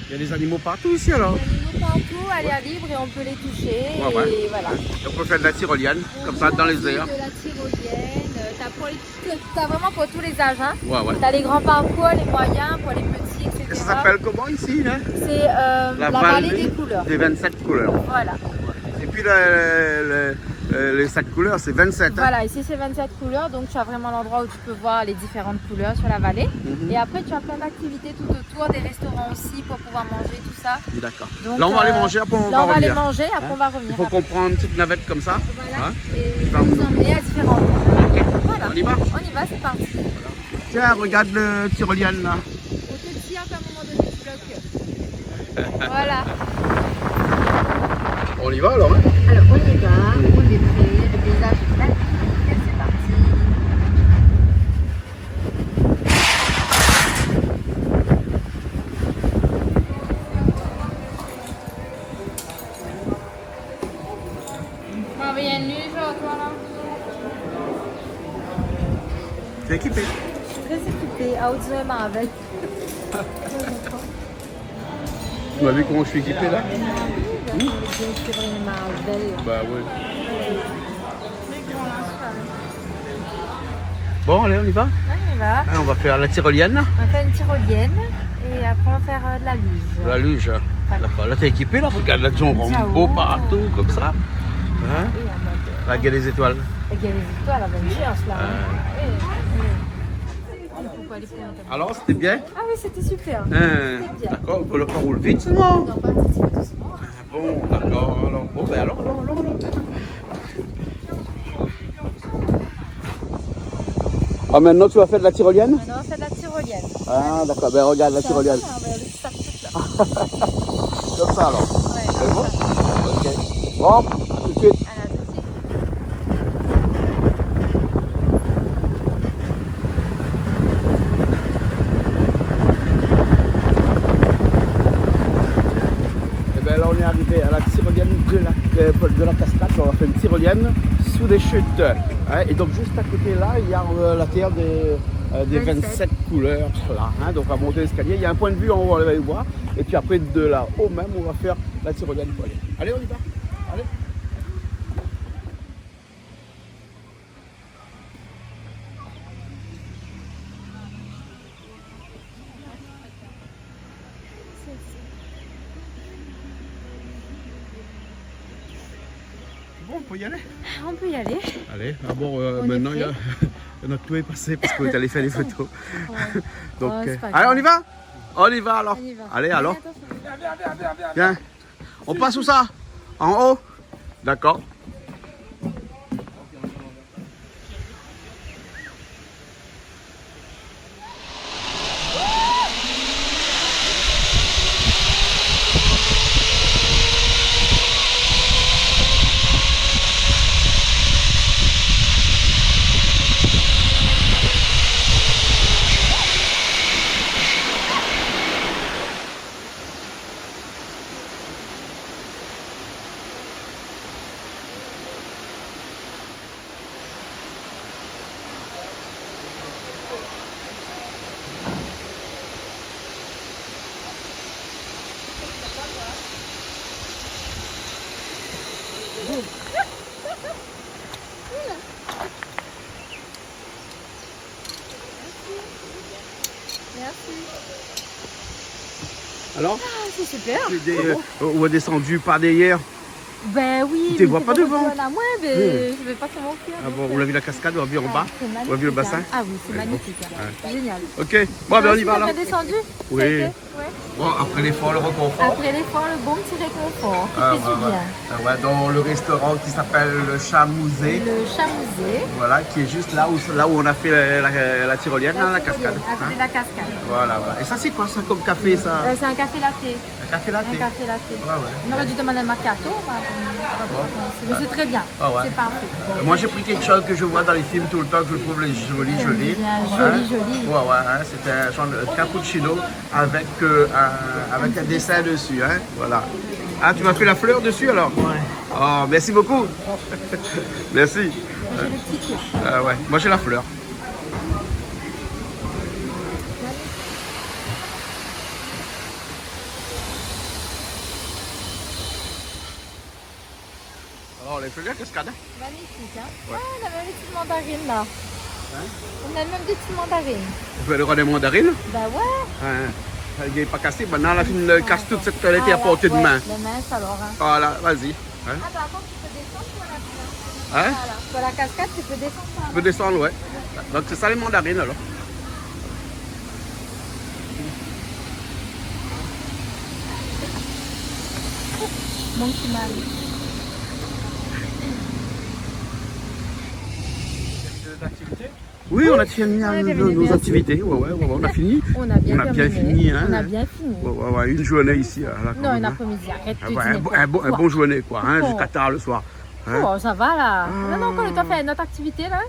il y a des animaux partout ici alors. Les animaux partout, à l'air libre et on peut les toucher. Ouais. Et voilà. Et on peut faire de la tyrolienne, comme ça, dans les airs. De la tyrolienne, t'as vraiment pour tous les âges. Hein. Ouais. T'as les grands parcours, les moyens, pour les petits, etc. Et ça s'appelle comment ici hein? C'est la vallée des couleurs. Des 27 couleurs. Voilà. Et puis les 7 couleurs, c'est 27. Hein? Voilà, ici c'est 27 couleurs, donc tu as vraiment l'endroit où tu peux voir les différentes couleurs sur la vallée. Et après tu as plein d'activités tout autour, des restaurants aussi pour pouvoir manger, tout ça. D'accord. Donc, Là, on va aller manger, après on là, va on va aller revenir. manger, après on va revenir. Il faut qu'on prenne une petite navette comme ça. Voilà, Hein? et je vais vous emmener à différents endroits. Voilà. On y va? On y va, c'est parti. Tiens, regarde le tyrolienne là. Faut te dire qu'à un moment donné tu bloques. Voilà. On y va alors, hein? Alors on y va, on est prêt, le paysage est magnifique, c'est parti. Bon, bienvenue, toi là. Tu es équipé? Je suis très équipée, à haute zone avec. Tu m'as vu comment je suis équipé là? Bah ouais. Bon, allez, on y va? On y va. On va faire la tyrolienne. On va faire une tyrolienne et après on va faire de la luge. La luge. D'accord. Là, t'es équipé là? Regarde là, on rend beau partout comme ça. Hein? Là, il y a des étoiles. Il y a les étoiles, la bonne chance là. Alors, c'était bien? Ah oui, c'était super. D'accord, on peut le pas rouler vite seulement. Non, pas un petit peu doucement. Bon, d'accord. Alors, bon, ben alors. Ah, maintenant tu vas faire de la tyrolienne? Maintenant, on fait de la tyrolienne. Ah, d'accord. Ben regarde la tyrolienne. On va aller ça tout là. Comme ça alors. Ouais, C'est bon? Ok. Bon, à tout de suite. à la deuxième. Et bien là, on est arrivé à la tyrolienne de la cascade. On va faire une tyrolienne sous des chutes. Hein, et donc, juste à côté là, il y a la terre des 27 couleurs. Là, hein, donc, on va monter l'escalier. Il y a un point de vue en haut, on va le voir. Et puis après, de là-haut même, on va faire la tyrolienne poilée. Allez, on y va. Allez. Bon, on peut y aller. On peut y aller. Allez, d'abord, On maintenant, est il y a notre tour est passé parce qu'on est allé faire des photos. Ouais. Donc, Oh, c'est pas allez, grave. on y va? On y va alors. On y va. Allez, alors. Attention. Viens. On passe où ça? En haut? D'accord. Merci. Alors, Ah, c'est super. on va descendu par derrière. Ben oui. Tu mais vois c'est pas devant. À moi, mais je vais pas comment faire. Ah bon, on a vu la cascade, on a vu en bas. C'est magnifique, On a vu le bassin. hein. Ah oui, c'est magnifique. Hein. Génial. Ok, bon, ben on y va Tu là. as descendu? Oui. Ça a été ouais. Bon, après l'effort, le reconfort. Après l'effort, le bon petit réconfort. Qui Ah, fait du bien. ouais, dans le restaurant qui s'appelle le Chamousé. Le Chamousé. Voilà, qui est juste là où on a fait la tyrolienne, hein, la cascade. À côté de la cascade. Voilà, voilà. Et ça, c'est quoi ça comme café, ça? C'est un café latte. Un café latte? Un café latte. Ouais, ouais. On aurait dû demander un macchiato. Mais c'est très bien. Ah ouais. C'est parfait. Moi, j'ai pris quelque chose que je vois dans les films tout le temps, que je trouve joli. Bien, joli. Ouais, ouais, hein, c'était un genre de cappuccino avec un dessin dessus, hein, voilà. Ah, tu m'as fait la fleur dessus alors? Ouais. Oh, merci beaucoup. Merci. J'ai le petit cœur. Ah ouais, moi j'ai la fleur. Alors, on a fait la cascade, hein? Magnifique, hein? Ouais. Ah, on a même des petites mandarines là. On a même des petites mandarines. On fait le roi des mandarines. Bah ouais. Hein. Il n'est pas cassé, maintenant la film casse toute cette toilette à portée de main. Les mains, alors. Hein. Voilà, vas-y. Hein? Ah, par contre, tu peux descendre pour la Hein? Voilà. Pour la cascade, tu peux descendre. Tu peux descendre, ouais. Donc c'est ça les mandarines alors. Mon petit mal. Activité? Oui, on a fini nos activités. Ouais, on a fini. On a bien fini. Hein. On a bien fini. Ouais, une journée ici. Là, non, une après-midi, arrête de un bon journée, quoi, hein, jusqu'à tard le soir. Hein. Oh, ça va là. Non, quand tu as fait notre activité là.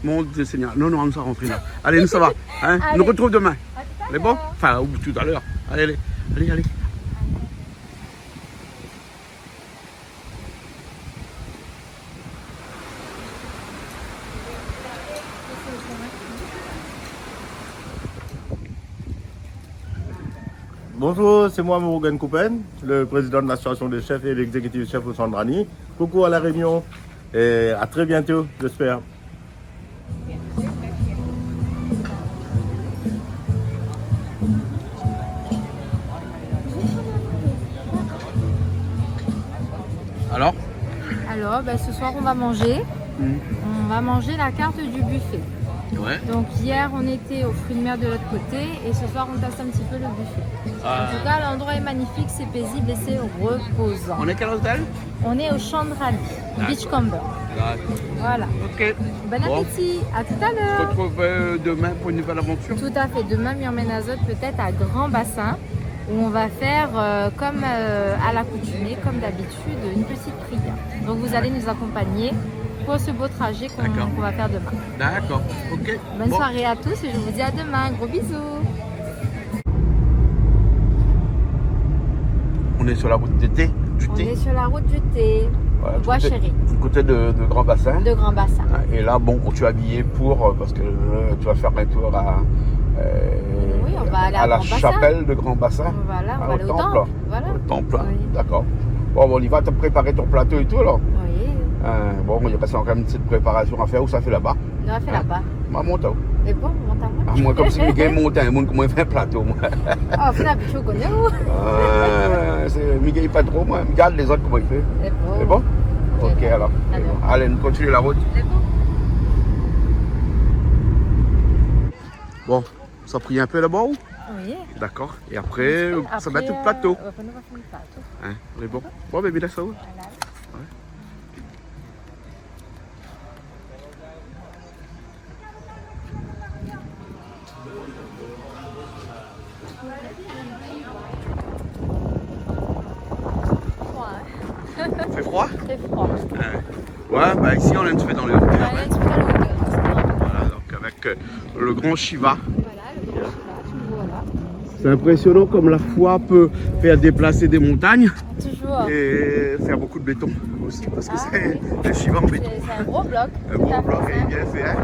Mon Dieu Seigneur. Non, nous sommes rentrés là. Allez, nous ça va. Hein. Nous retrouvons demain. C'est bon? Enfin, tout à l'heure. Allez. Bonjour, c'est moi Morgan Coupen, le président de l'association des chefs et l'exécutif chef au Sandrani. Coucou à la Réunion et à très bientôt, j'espère. Alors, ce soir on va manger. On va manger la carte du buffet. Ouais. Donc hier on était aux fruits de mer de l'autre côté et ce soir on teste un petit peu le buffet. En tout cas l'endroit est magnifique, c'est paisible et c'est reposant. On est quel hôtel? On est au Chandrali, Beachcomber. Voilà. Ok. Bon appétit, à tout à On se l'heure. retrouve demain pour une nouvelle aventure. Tout à fait, demain Murmen Azot peut-être à Grand Bassin où on va faire comme à l'accoutumée, comme d'habitude, une petite prière. Donc vous allez nous accompagner pour ce beau trajet qu'on va faire demain. D'accord, ok. Bonne soirée à tous et je vous dis à demain. Gros bisous. On est sur la route d'été. On est sur la route du thé, Voilà, Bois Chéri, du côté de Grand Bassin. de Grand Bassin. Et là, bon, tu es habillé pour, parce que tu vas faire un tour Oui, on va aller à la Grand Bassin. chapelle de Grand Bassin. Voilà, on va aller au temple. temple. Voilà. Au temple, Oui. d'accord. Bon, on y va, te préparer ton plateau et tout alors. Oui, Bon, il reste encore une petite préparation à faire. Où ça fait là-bas? on va faire là-bas. Ma monte. Et bon, on monte à moi. Moi, comme si Miguel montait, un monde comment il fait un plateau, moi. Oh, vous avez chaud, connais où? Miguel, il pas trop, moi. Regarde les autres, comment il fait. C'est bon? Ok, alors. Allez, nous continuons la route. Bon, ça prie un peu là-bas ou? Oui. D'accord. Et après, ça va être le plateau. On va faire le plateau. Hein, on est bon. Bon, bébé, laisse ça où? Il fait froid? Très froid. Ouais, bah ici on a une fête dans les hauteurs. On va aller un petit peu à la hauteur. Voilà, donc avec le grand Shiva. Voilà, le grand Shiva, toujours là. C'est impressionnant comme la foi peut faire déplacer des montagnes Toujours. et faire beaucoup de béton aussi parce que c'est le Shiva en béton. C'est un gros bloc. Un gros bloc et bien fait. Hein?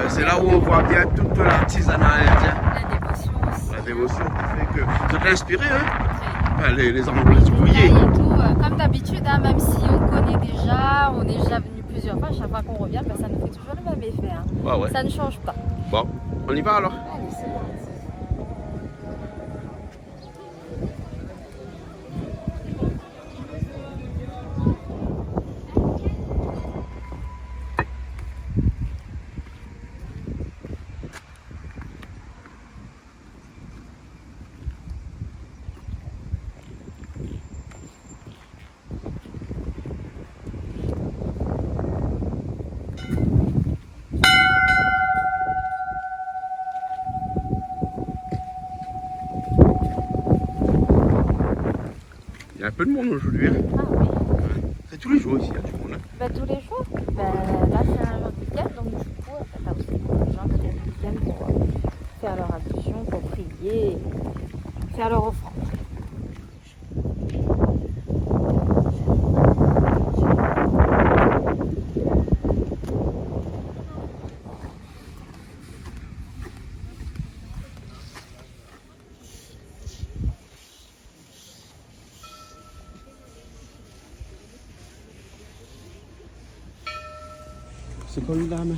C'est là où on voit bien toute l'artisanat indien. La dévotion aussi. La dévotion qui fait que ça t'a inspiré, hein? Enfin, les endroits Oui, ouvriers. et tout, comme d'habitude, hein, même si on connaît déjà, on est déjà venu plusieurs fois, chaque fois qu'on revient, ça nous fait toujours le même effet. Hein. Ouais. Ça ne change pas. Bon, on y va alors. Allez, c'est parti. Il y a un peu de monde aujourd'hui. Hein? Ah oui. C'est tous les jours ici, il y a du monde. Hein? Tous les jours. Là, c'est un jour de week-end, donc du coup, t'as aussi beaucoup de gens qui viennent le week-end pour faire leur ablution, pour prier, faire leur offrande. C'est quoi lui là, mais?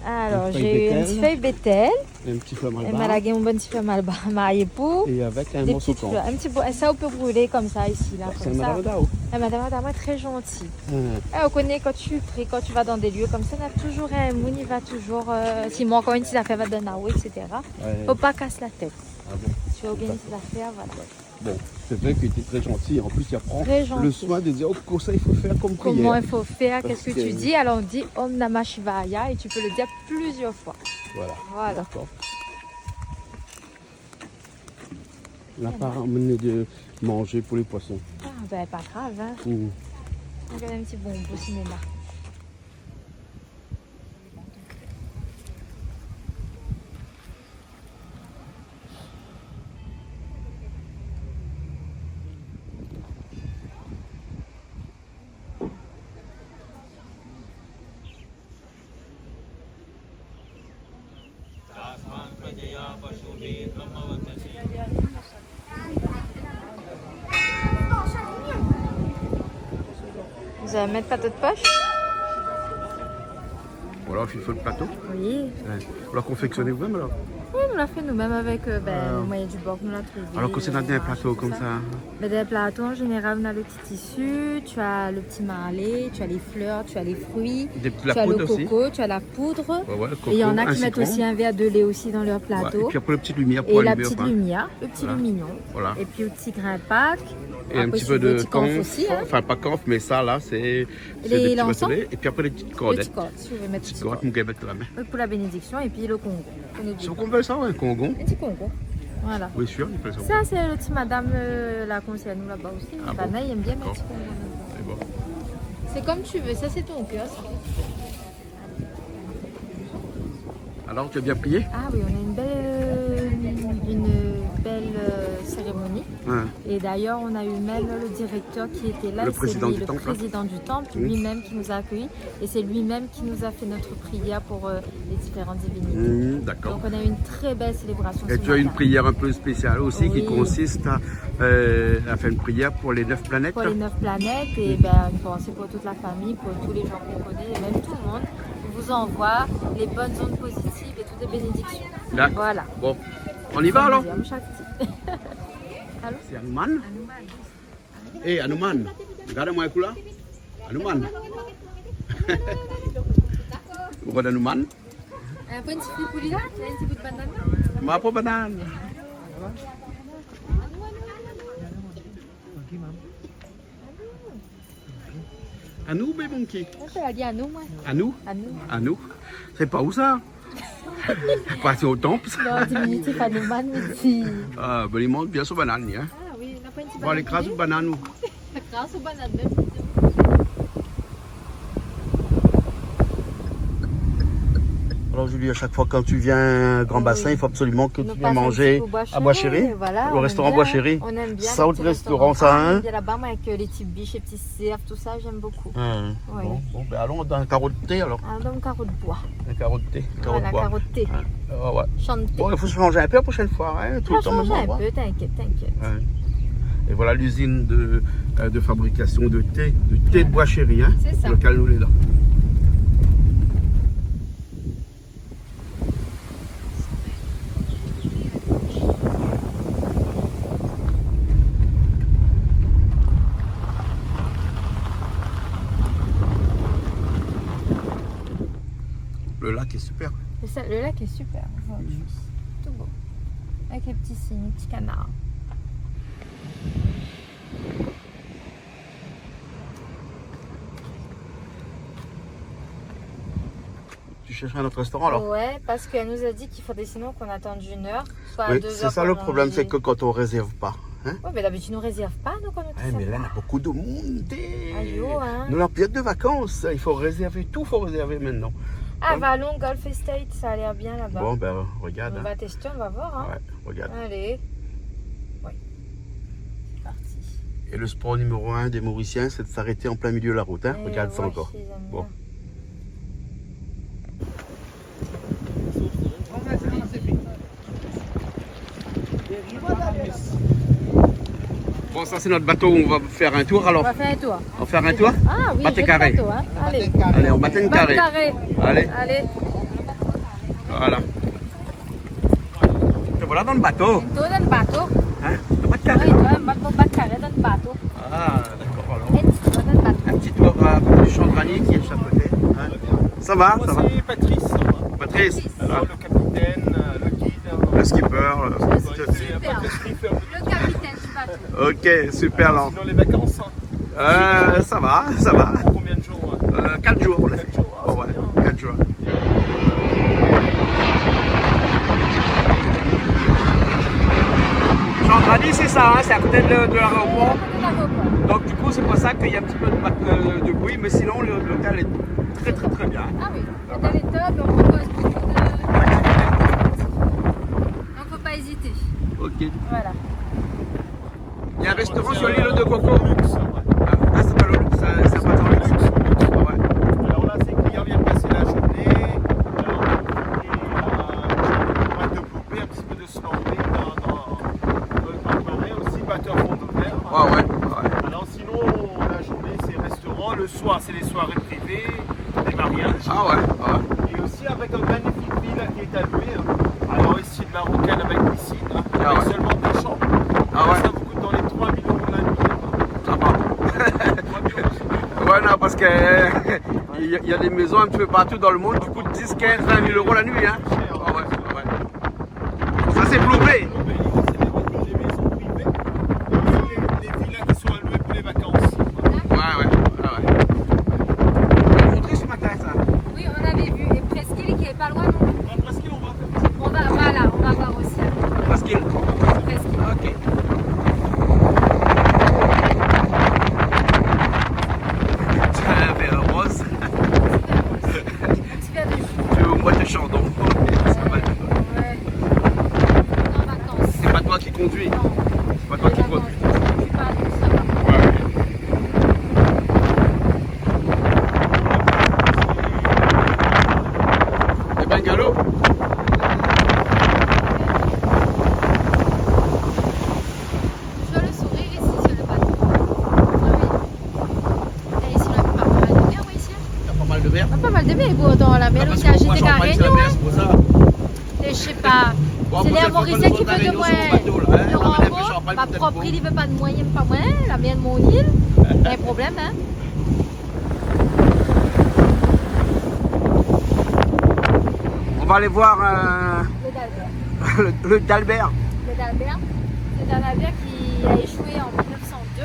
Alors, Une feuille j'ai eu une bétel. petite feuille bétel, Un petit feu mal et malagué un bon petit peu mal marié pour. et avec un Des morceau petites de fleurs. Un petit peu, ça on peut brûler comme ça ici là. C'est Comme un ça. madame. Madame Adama est très gentille. On connaît quand tu pries, quand tu vas dans des lieux comme ça, il y a toujours un moun, il va toujours. Si moi encore une petite affaire va donner à etc. Faut pas casser la tête. Ah bon? Tu organises l'affaire, voilà. Bon, c'est vrai qu'il était très gentil. En plus, il apprend Très gentil. le soin de dire comment ça il faut faire comme prière. Comment il faut faire, Parce qu'est-ce que que- tu dis? Alors on dit Om Namah Shivaya et tu peux le dire plusieurs fois. Voilà. Voilà. D'accord. On n'a pas ramené de manger pour les poissons. Ah, ben pas grave, hein. Regarde un petit bonbon au cinéma. Vous allez mettre pâteau de poche? Voilà, il faut le plateau. Oui. Ouais. Vous la confectionnez vous-même alors? Oui, on l'a fait nous-mêmes avec le moyen du bord, nous l'a trouvé. Alors que c'est dans des plateaux comme ça. Mais des plateaux, en général, on a le petit tissu, tu as le petit marlet, tu as les fleurs, tu as les fruits, tu La as le poudre aussi. coco, tu as la poudre. Ouais, le coco, Et il y en a un qui mettent citron. aussi un verre de lait aussi dans leur Ouais, plateau. et puis après, la petite lumière pour Et la allumer petite au pain. lumière, le petit Voilà. lumignon. Voilà. Et puis le petit grain de Pâques. Et un Après, petit si peu tu veux, de petit camphre camphre. aussi, hein. Enfin, pas camphre, mais ça là, c'est Les des petits l'encens. bâtonnets. Et puis après, les petites Le cordettes. petit corps, si vous voulez mettre Petites petit cordettes, corps. mon gars, la main. Pour la bénédiction et puis le Congo. C'est qu'on veut ça, ouais, un congon. Un petit Congo. Voilà. Oui, sûr, il peut ça. Ça, c'est le petit madame, la conseillère nous là-bas aussi. Ah bon? Bana, il aime bien D'accord. mettre petit Congo. C'est bon. C'est comme tu veux, ça c'est ton cœur. ça. Alors, tu as bien prié? Ah oui, on a une belle cérémonie. Ouais. Et d'ailleurs, on a eu même le directeur qui était là. Le et c'est président lui, du le temple. président du temple, Mmh. lui-même qui nous a accueillis. Et c'est lui-même qui nous a fait notre prière pour les différentes divinités. D'accord. Donc on a eu une très belle célébration. Et ce tu as une matin. prière un peu spéciale aussi qui Oui. consiste à faire une prière pour les 9 planètes. Pour les 9 planètes et ben, une pensée pour toute la famille, pour tous les gens qu'on connaît, et même tout le monde. On vous envoie les bonnes ondes positives et toutes les bénédictions. D'accord. Voilà. Bon, on y va alors? Allô? C'est Hanuman? Eh, Hanuman, regarde-moi un coup là. Hanuman. Regarde Hanuman. Un petit fruit là? Tu as un petit bout de banane? Ma pas banane. À nous, baby monkey. On peut la dire à nous, moi. À nous? À nous. À nous? C'est pas où ça? Pas au temple. ça. Non, diminutif à nous, man, ici. Ah, ben il mange bien sur banane. Hein. Ah oui, on n'a pas une petite Bon, les crasses ou banane ou? Grâce aux bananes, même. Alors Julie, à chaque fois quand tu viens à Grand Oui. Bassin, il faut absolument que Nous tu viennes passons manger au Bois à Bois Chéri, Chéri, voilà, le on aime restaurant bien, Bois Chéri. On aime bien. Ça, le au petit restaurant, ça, On hein? aime bien là-bas, moi, avec les petites biches, les petits cerfs, tout ça, j'aime beaucoup. Hein. Oui. Bon, ben allons dans un carreau de thé alors. Un homme carreau de bois. Un carreau de thé. Un carreau Voilà, de bois. carreau de thé. Hein. Ah, ouais. Chanter. Bon, il faut se changer un peu la prochaine fois, hein, tout On le va temps même changer un endroit. peu, t'inquiète, t'inquiète. Ouais. Et voilà l'usine de fabrication de thé de Bois Chéri, hein, C'est ça. pour lequel nous est là. Le lac est super. Le lac est super. aujourd'hui. Tout beau. Avec les petits cygnes, les petits canards. Tu cherches un autre restaurant alors? Ouais, parce qu'elle nous a dit qu'il faudrait sinon qu'on attende 1 heure, soit Oui, 2 heures. c'est ça pour le problème, manger. c'est que quand on réserve pas. Hein? Ouais, mais d'habitude, nous réserve pas, nous, quand on Ouais, mais là, il y a beaucoup de monde. Aïe, oh, hein. Nous, la période de vacances, il faut réserver, tout faut réserver maintenant. Ah, Vallon, Golf Estate, ça a l'air bien là-bas. Bon, ben, regarde. On hein. va tester, on va voir. Hein. Ouais, regarde. Allez. Oui. C'est parti. Et le sport numéro 1 des Mauriciens, c'est de s'arrêter en plein milieu de la route. Hein? Et Regarde ça ouais, encore. ils aiment Bon. bien. Bon, ça, c'est notre bateau où on va faire un tour alors. On va faire un tour. On va faire un tour? Ah oui, Bateau joli carré. bateau, hein. Allez. Allez, on battait une Bateau carré. carré. Allez, Allez. voilà. Et voilà dans le bateau. Toi dans le bateau. Hein? Le bateau Oui, carré. toi, un bateau carré dans le bateau. Ah, d'accord alors. Et tu vas dans le bateau. Un petit tour à du Chandrani qui est de chaque côté. Hein? Ça va, ça va. C'est Patrice, Patrice, alors, le capitaine, le guide. le skipper. C'est Super. Patrice Riffer. Le capitaine, tu vas pas tout. Ok, super alors. Sinon les vacances, Ça va, ça va. combien de jours 4 jours. 4 jours. Oh, ouais, 4 jours. Chandrani, c'est ça, hein, c'est à côté de l'aéroport. Donc du coup, c'est pour ça qu'il y a un petit peu de bruit, mais sinon l'hôtel est très bien. Ah oui, l'hôtel est top, on propose beaucoup de... Donc faut pas hésiter. Ok. Voilà. Il y a un restaurant sur l'île de Coco. Ah, c'est pas le luxe, ça passe en luxe. Ouais. Alors là, ces clients viennent passer la journée et on va développer un petit peu de snorkeling dans le parc marin, aussi batteur fond de verre. Ouais. Alors sinon, la journée, c'est restaurant. Le soir, c'est les soirées privées, des mariages. Ah ouais. Et aussi avec un magnifique villa qui est alloué. Alors ici, de marocaine avec piscine, Ah avec ouais. seulement 2 chambres. Ah ouais. Ça vous coûte dans les 3 000 € la nuit. Ça va. Ouais, non, parce que il y a des maisons un petit peu partout dans le monde qui coûtent 10, 15, 20 000 € la nuit. Hein. Ah ouais. Ça, c'est plouvé. Les maisons privées, et aussi les villas qui sont allouées pour les vacances. Ouais. On va montrer ce matin, ça. Oui, on avait vu. Et Presqu'île qui est pas loin, non? Presqu'île, on va faire ça. On va voir aussi. Parce qu'il. Presqu'île. Ok. Un verre rose. Un petit verre de jus. Tu veux moi de chandon. Ça va. Ouais. En vacances. C'est pas toi qui conduis. C'est pas toi qui conduis. Les bungalows. Je vois le sourire ici sur le bateau. Ah oui. Et ici, on a pas mal de bière, oui, ici. Il y a pas mal de verres. Pas mal de bière, bon, dans la mer aussi, à Moi, GTK j'en parle sur la Réunion. mer, c'est pour ça. Et je sais pas. Bon, C'est moi, les je Mauriciens vais qui pas veulent de le moi. sur mon bateau, là, hein. Le Ramener un peu de Rambo, champagne, ma peut-être propre beau. île, il veut pas de moyen, pas moi. La mienne, mon île. Il y a un problème, hein. On va aller voir Le Dalbert. le Dalbert. C'est un navire qui a échoué en 1902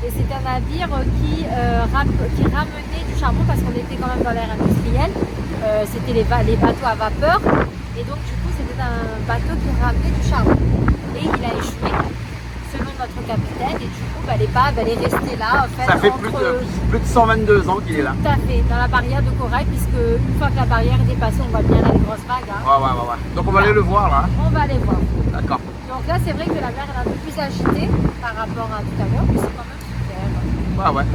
et c'est un navire qui ramenait du charbon parce qu'on était quand même dans l'ère industrielle. C'était les bateaux à vapeur et donc du coup c'était un bateau qui ramenait du charbon et il a échoué selon notre capitaine et du coup l'épave elle est restée là en fait, Ça fait entre, plus de 122 ans qu'il est là. tout à fait dans la barrière de corail puisque une fois que la barrière est dépassée on voit bien là les grosses vagues. Hein. Ouais. Donc on va aller le voir là. On va aller voir. D'accord. Donc là, c'est vrai que la mer est un peu plus agitée par rapport à tout à l'heure, mais c'est quand même super. Ouais.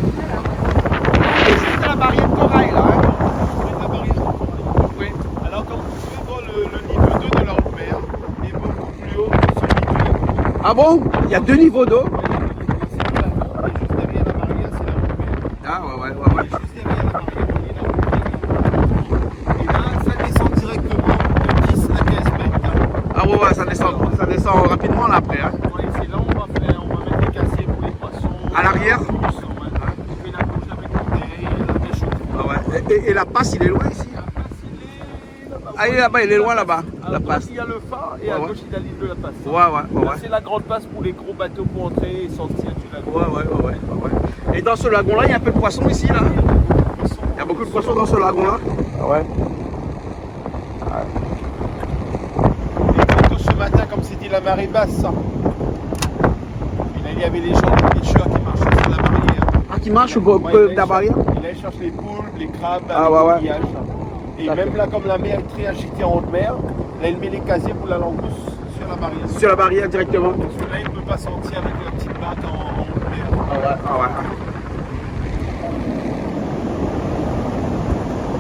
Et c'est la barrière de corail là. Hein. La barrière de corail. Oui. Alors comme vous pouvez voir, le niveau 2 de la haute mer est beaucoup plus haut que celui de la haute mer. Ah bon? Il y a 2 niveaux d'eau. Juste derrière la barrière, c'est la haute mer. Ah ouais. Et juste derrière la barrière, il y a la haute mer. Et là, ça descend directement de 10 à 15 mètres. Ah ouais, ça descend rapidement là après. Hein. Ouais, c'est là où on va mettre des casiers pour les poissons. À l'arrière? On fait la couche avec la bouteille, la pêche au trou. Ah ouais. Et la passe, il est loin ici. Ah il est là-bas, il est loin là-bas. À La droite, passe. il y a le phare et à Ouais. gauche, il y a l'île de la Passe. Ouais. Là, c'est la grande passe pour les gros bateaux pour entrer et sortir du lagon. Ouais. Et dans ce lagon-là, il y a un peu de poisson ici là. Il y a beaucoup de poissons dans ce lagon-là. Ah ouais. Et tantôt ce matin, comme c'était la marée basse, ça. Et là, il y avait des gens de pêcheurs qui marchaient sur la barrière. Ah qui marche au Ouais, peu de la barrière. Il allait chercher les poules, les crabes, Ah, les ouais. coquillages. Et même là, comme la mer est très agitée en haute mer, là, il met les casiers pour la langouste sur la barrière. Sur la barrière directement. Parce que là, il ne peut pas sortir avec la petite batte en haute mer. Ah ouais.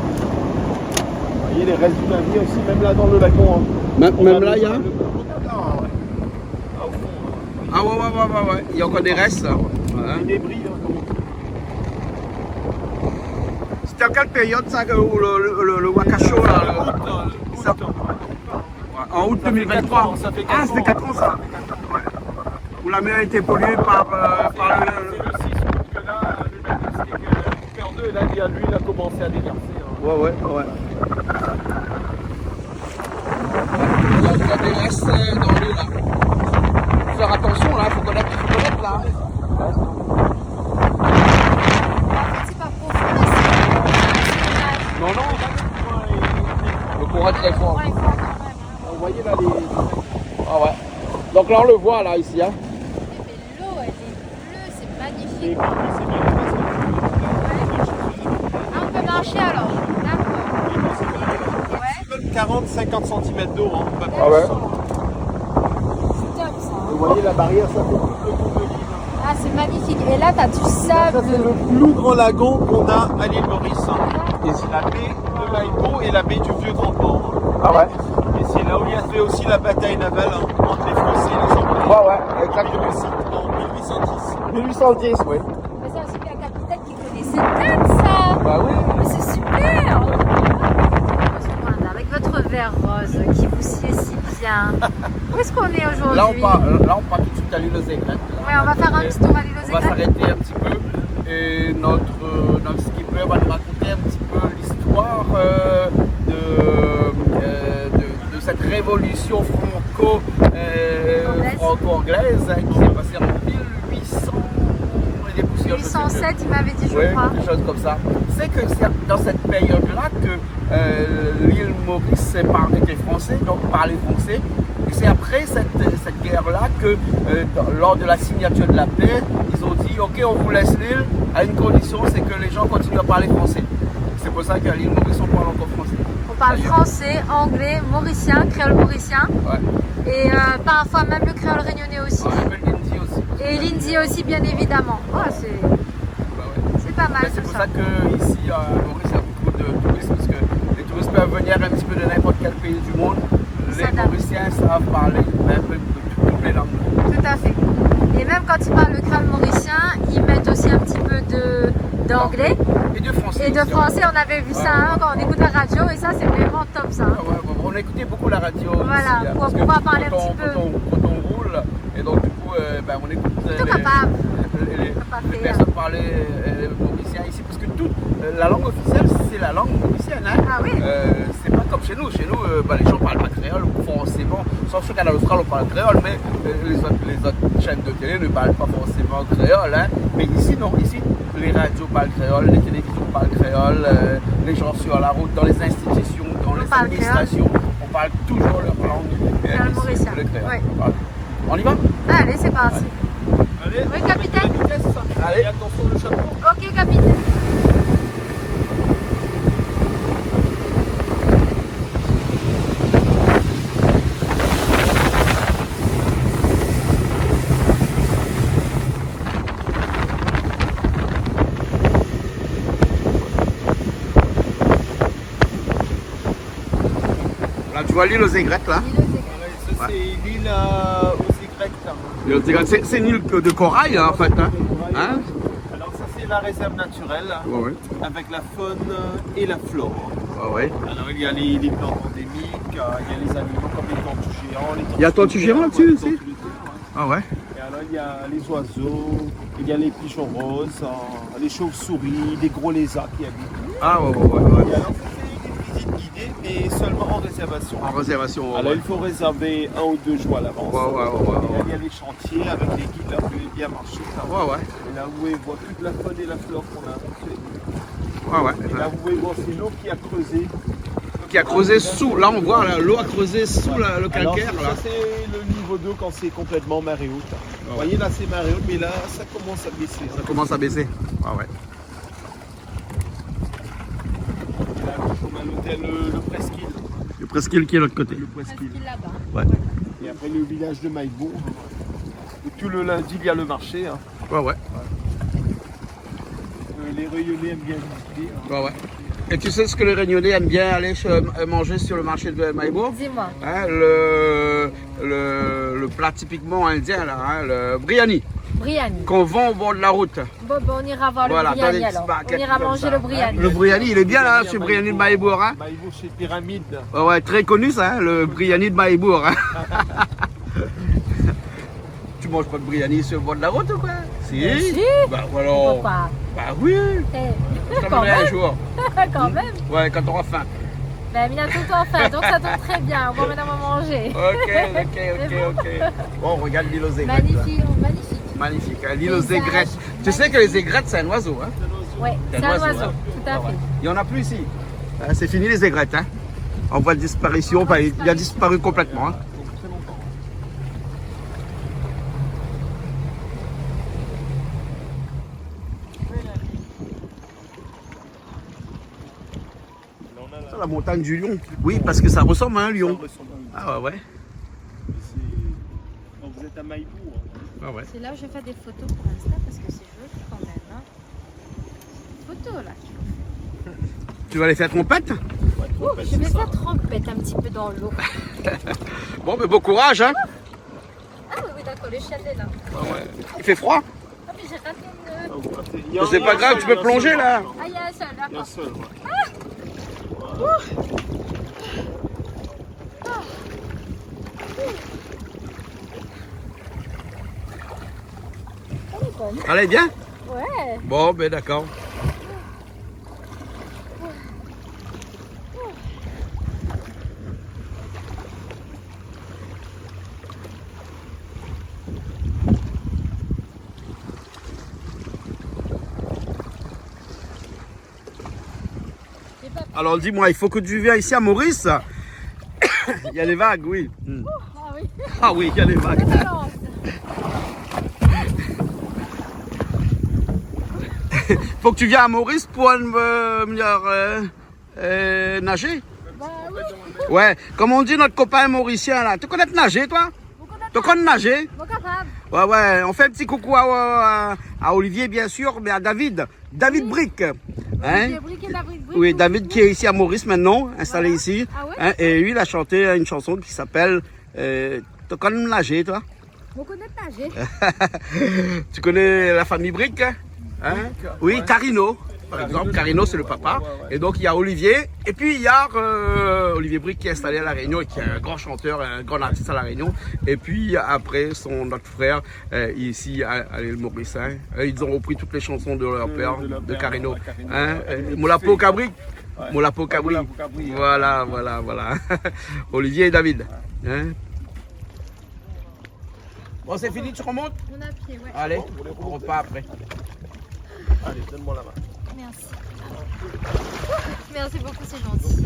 Vous voyez les restes du navire aussi, même là dans le lagon. Hein. Même là, il y a. Ah ouais. Ah, au fond, Ah ouais. Il y a encore des restes. Là. des débris. Hein, comme on dit. C'était à quelle période ça où le Wakacho là ça- En août Ça fait 2023. 4 ans, ça fait 4 Ah, c'était ans. 4 ans ça. Ouais. Où la mer a été polluée par C'est le 6 août que là, le diagnostic Cooper 2, là, lui, il a commencé à déverser. Hein. Ouais. Il y a des restes dans l'eau là. Faut faire attention là, faut connaître là. C'est pas profond, mais c'est Non, non. Le courant est très fort. ouais, fort quand même. Vous voyez là les... Ah ouais. Donc là on le voit là ici. Hein. Mais l'eau, elle est bleue, c'est magnifique. Ah, on peut marcher alors. D'accord. Ouais. 40-50 cm d'eau. Hein. Ah ouais. C'est top ça. Vous voyez la barrière, ça fait tout le tour de l'île. Ah, c'est magnifique. Et là, t'as du Ça, sable. c'est le plus grand lagon qu'on a à l'île Maurice. Et c'est la baie de Maïbo et la baie du Vieux-Grand-Port. Ah ouais. Et c'est là où il y a fait aussi la bataille navale entre les Français et les Anglais. Ouais, ouais, exactement. Le site en 1810. 1810, oui. Mais c'est aussi bien capitaine qui connaissait peut-être ça. Bah oui. Mais c'est super. Avec votre verre rose qui vous sied si bien. Où est-ce qu'on est aujourd'hui? Là on part tout de suite à l'île aux Aigrettes. Ouais, on va faire un petit tour à l'île aux On va Aigrettes. s'arrêter un petit peu et notre skipper va nous raconter un petit peu l'histoire de cette révolution franco-anglaise qui s'est passée en 1800 et des poussières. 807, il m'avait dit, je Oui, crois. des choses comme ça. C'est que c'est dans cette période-là que l'île Maurice était français, donc parlait français. Et c'est après cette guerre-là que, lors de la signature de la paix, ils ont dit ok, on vous laisse l'île à une condition, c'est que les gens continuent à parler français. C'est pour ça qu'à l'île Maurice, on parle encore français. On parle français, anglais, mauricien, créole mauricien. Ouais. Et parfois même le créole réunionnais aussi. On appelle l'Indi aussi. Et l'indi aussi, bien évidemment. Oh, Bah ouais. c'est pas mal C'est tout pour ça. ça qu'ici à Maurice, il y a beaucoup de touristes, parce que les touristes peuvent venir un petit peu de n'importe quel pays du monde. Les s'adaptent. Mauriciens savent parler un peu de toutes les langues. Tout à fait. Et même quand ils parlent le créole mauricien, ils mettent aussi un petit peu d'anglais Et de français. et de aussi, hein. français. On avait vu ça hein, quand on écoute la radio et ça c'est vraiment top ça. Ah ouais, on écoutait beaucoup la radio. Voilà, ici, hein, pour parce que pouvoir parler un quand petit peu. Quand on roule, et donc du coup, on écoute Tout capable. les Capable de faire. personnes parler mauricien ici, parce que toute la langue officielle, c'est la langue mauricienne. Hein. Ah oui. C'est pas comme chez nous. Chez nous, les gens parlent pas créole forcément. Sauf sur Canal Austral, on parle créole, mais les autres chaînes de télé ne parlent pas forcément créole. Hein. Mais ici, non. Ici, les radios parlent créole, les télévisions parlent créole, les gens sur la route, dans les institutions, dans les parle administrations, on parle toujours leur langue. Créole ici, mauricien. le créole. Ouais. Voilà. On y va? Allez, c'est parti. Allez, Oui, capitaine. vitesse. Allez. Et attention le chapeau. Ok, capitaine. Là, tu vois l'île aux Aigrettes, là. Ça, c'est l'île aux Aigrettes. L'île aux Aigrettes, c'est une île de corail, hein, en fait. Hein. Hein? Alors ça, c'est la réserve naturelle Ouais, ouais. avec la faune et la flore. Ah ouais. Alors il y a les plantes endémiques, il y a les animaux comme les tortues géants. Il y a tortues géants là-dessus les aussi? tortues d'été, ouais. Ah ouais. Et alors il y a les oiseaux, il y a les pigeons roses, les chauves-souris, les gros lézards qui habitent. Ah ouais, ouais, ouais. Et alors ça c'est une visite guidée mais seulement en réservation. En réservation. Alors ouais. il faut réserver 1 ou 2 jours à l'avance. Ouais, ouais, ouais, ouais, Et là, il y a les chantiers avec les guides là, vous pouvez bien marcher. Là. Ouais, ouais. Et là vous pouvez voir toute la faune et la flore qu'on a. Ouais, ouais. Et là vous pouvez voir c'est l'eau qui a creusé. Qui a creusé sous. Là, on voit l'eau a creusé sous le Alors, calcaire. ça Là. c'est le niveau d'eau quand c'est complètement marée haute. Vous voyez là c'est marée haute mais là ça commence à baisser. Ça commence à baisser. Ah ouais. Là on a l'hôtel le Presqu'île. Le presqu'île qui est de l'autre côté. Le Presqu'île. Là-bas. Ouais. Et après le village de Maïbo. Où tout le lundi il y a le marché. Hein. Ouais, ouais. Les Réunionnais aiment bien visiter. Hein. Ouais, ouais. Et tu sais ce que les Réunionnais aiment bien aller manger sur le marché de Maïbourg? Dis-moi. Hein, le plat typiquement indien, là, hein, le biryani, Biryani. qu'on vend au bord de la route. Bon, on ira voir Voilà, le dans biryani les alors. markets On ira comme manger ça, le hein. biryani. Le biryani, il est bien là, ce biryani de Maïbourg. Hein. Maïbo chez Pyramide. Ouais, ouais, très connu ça, hein, le biryani de Maïbourg. Hein. Tu manges pas de biryani sur le bord de la route ou quoi? Si. Si. Bah voilà. Pourquoi? Bah oui. Eh, Je quand t'emmènerai un même. jour. Quand même. Ouais, quand t'auras faim. Ben, Mina tout en fait, donc ça tombe très bien. On va maintenant manger. Ok. Bon, on regarde l'île aux Aigrettes. Magnifique, magnifique. Magnifique, hein, l'île aux aigrettes. Tu sais que les aigrettes, c'est un oiseau, hein? Oui, c'est un oiseau, hein. tout à fait. Il n'y en a plus ici. C'est fini les aigrettes, hein? On voit la disparition, enfin, il a disparu complètement. Hein. C'est la montagne du lion. Oui, parce que ça ressemble à un lion. Ah ouais. Vous êtes à Maïbou. Ah ouais. C'est là où je fais des photos pour Insta parce que c'est joli quand même. Hein. Photos là. Tu vas aller faire trompette? Oh, je vais faire trompette un petit peu dans l'eau. Bon, mais bon courage, hein? Ah oui, d'accord, le chalet est là. Ah ouais. Il fait froid? Ah, mais j'ai raté une. C'est pas grave, tu peux plonger là. Ah, il y a un seul, Il y a un d'accord. seul, ouais. Elle est bonne. Allez, bien? Ouais. Bon, ben d'accord. Alors dis-moi, il faut que tu viennes ici à Maurice. Il y a les vagues, oui. Ah oui. Ah oui, il y a les vagues. Faut que tu viennes à Maurice pour nager. Bah oui. Ouais, comme on dit notre copain mauricien là. Tu connais nager toi? Tu connais nager? Bon, capable. Ouais, ouais, on fait un petit coucou à Olivier bien sûr, mais à David. David Brick. Hein? Olivier Brick et David Brick. Oui, David qui est ici à Maurice maintenant, installé ici. Ah ouais? Hein, et lui, il a chanté une chanson qui s'appelle Tu connais nager, toi? Vous connaissez nager? Tu connais la famille Brick? Hein? Oui, Carino. Par exemple, Carino, c'est le papa. Et donc, il y a Olivier. Et puis, il y a Olivier Brick qui est installé à La Réunion et qui est un grand chanteur, un grand artiste à La Réunion. Et puis, après, notre frère, ici à l'île Maurice. Hein. Ils ont repris toutes les chansons de leur père, de Carino. Hein? Molapo Cabri. Molapo Cabri. Voilà, voilà, voilà. Olivier et David. Hein? Bon, c'est fini, tu remontes? On a pied, ouais. Allez, on repart après. Allez, donne-moi la main. Merci. Merci beaucoup, c'est gentil.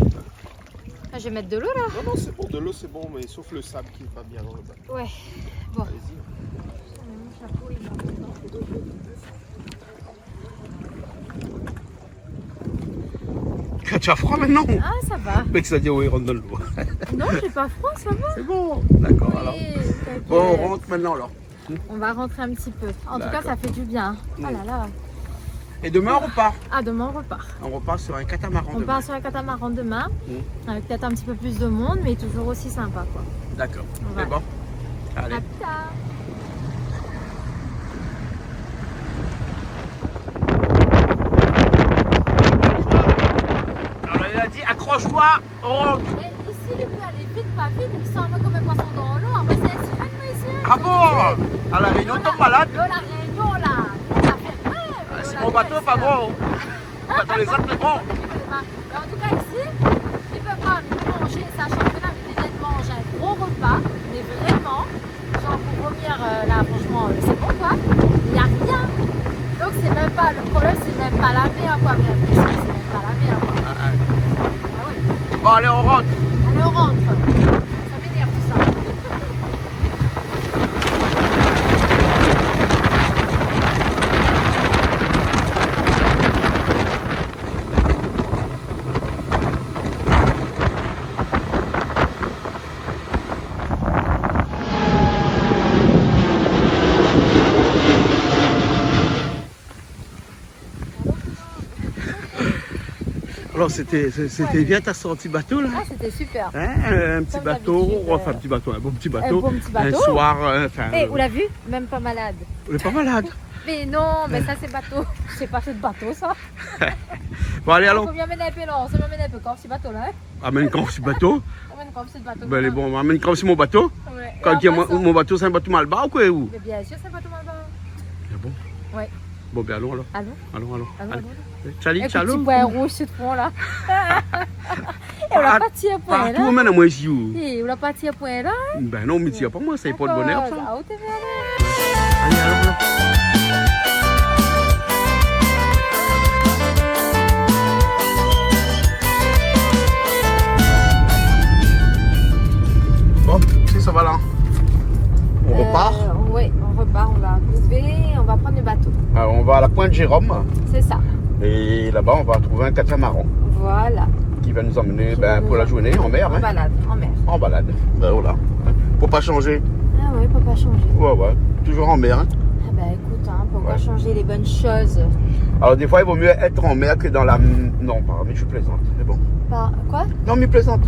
Ah, je vais mettre de l'eau là. Non, non, c'est bon, de l'eau c'est bon, mais sauf le sable qui va bien dans le bain. Ouais. Bon. Allez-y. Mon chapeau, il va dedans. Tu as froid maintenant? Ah, ça va. Le mec, ça dit, oui, rentre dans l'eau. Non, j'ai pas froid, ça va. C'est bon. D'accord, alors. Oui, t'inquiète. Bon, on rentre maintenant alors. On va rentrer un petit peu. En tout cas, ça fait du bien. Oh là là. Et demain, on repart. Ah, demain, on repart. On repart sur un catamaran On demain. part sur un catamaran demain. Avec peut-être un petit peu plus de monde, mais toujours aussi sympa, quoi. D'accord. Ouais. C'est bon. Allez. À plus tard. Alors, il a dit accroche-toi, on rentre. Et ici, il peut aller vite, pas vite, il sent un peu comme un poisson dans l'eau. Après, c'est un sirène, mais ici. Ah bon? À La Réunion, tombe malade. L'eau, la Réunion, là. Ça fait rêve. Si mon bateau pas bon. Mon bateau les autres, c'est bon. Mais en tout cas, ici, il peut pas manger sa championnat, mais déjà de manger un gros repas. Mais vraiment, genre pour revenir là, franchement, c'est bon, quoi. Il n'y a rien. Donc, c'est même pas, le problème, c'est même pas la mer, quoi. Mais c'est même pas la mer, quoi. Ah oui. Bon, allez, on rentre. Allez, on rentre. Ça m'énerve tout ça. Alors, c'était bien ta sortie bateau là? Ah, c'était super. Hein, un petit Comme bateau, d'habitude, enfin un petit bateau, un bon petit bateau. un bon petit bateau. Un soir, enfin. Et vous l'avez vu? Même pas malade. On est pas malade. Mais non, mais ça c'est bateau. C'est pas fait de bateau ça. Bon, allez, allons. Faut bien mener un peu là, on se met un peu comme ce bateau là. Hein? Amène quand ce bateau. On mène comme ce bateau. Ben, allez, bon, amène quand c'est mon bateau. Ouais. Et Quand après, mon bateau, c'est un bateau Malba ou quoi? Où? Mais bien sûr, c'est un bateau Malba. Ah bon? Ouais. Bon, ben allons alors. Allons. Allons, allons. Allons, Allez. allons. Charlie, Un ciao. petit point rouge sur le front là. Et on l'a pas tiré point Partout, là. on mène à moi ici. Et on l'a pas tiré point là. Ben non, mais tu pas moi, ça n'est pas de bonheur ça. Ah, où t'es venu? Allez, allons. Bon, si ça va là. On repart. Oui, on repart, on va bouger, on va prendre le bateau. Alors, on va à la pointe Jérôme. C'est ça. Et là-bas, on va trouver un catamaran Voilà. qui va nous emmener pour la journée en mer. En balade, en mer. En balade. Ben voilà. Faut pas changer. Ah oui, faut pas changer. Ouais. Toujours en mer. Ah bah écoute, pourquoi Ouais. changer les bonnes choses? Alors, des fois, il vaut mieux être en mer que dans la. Non, pardon, mais je plaisante. C'est bon. Quoi? Non, mais plaisante.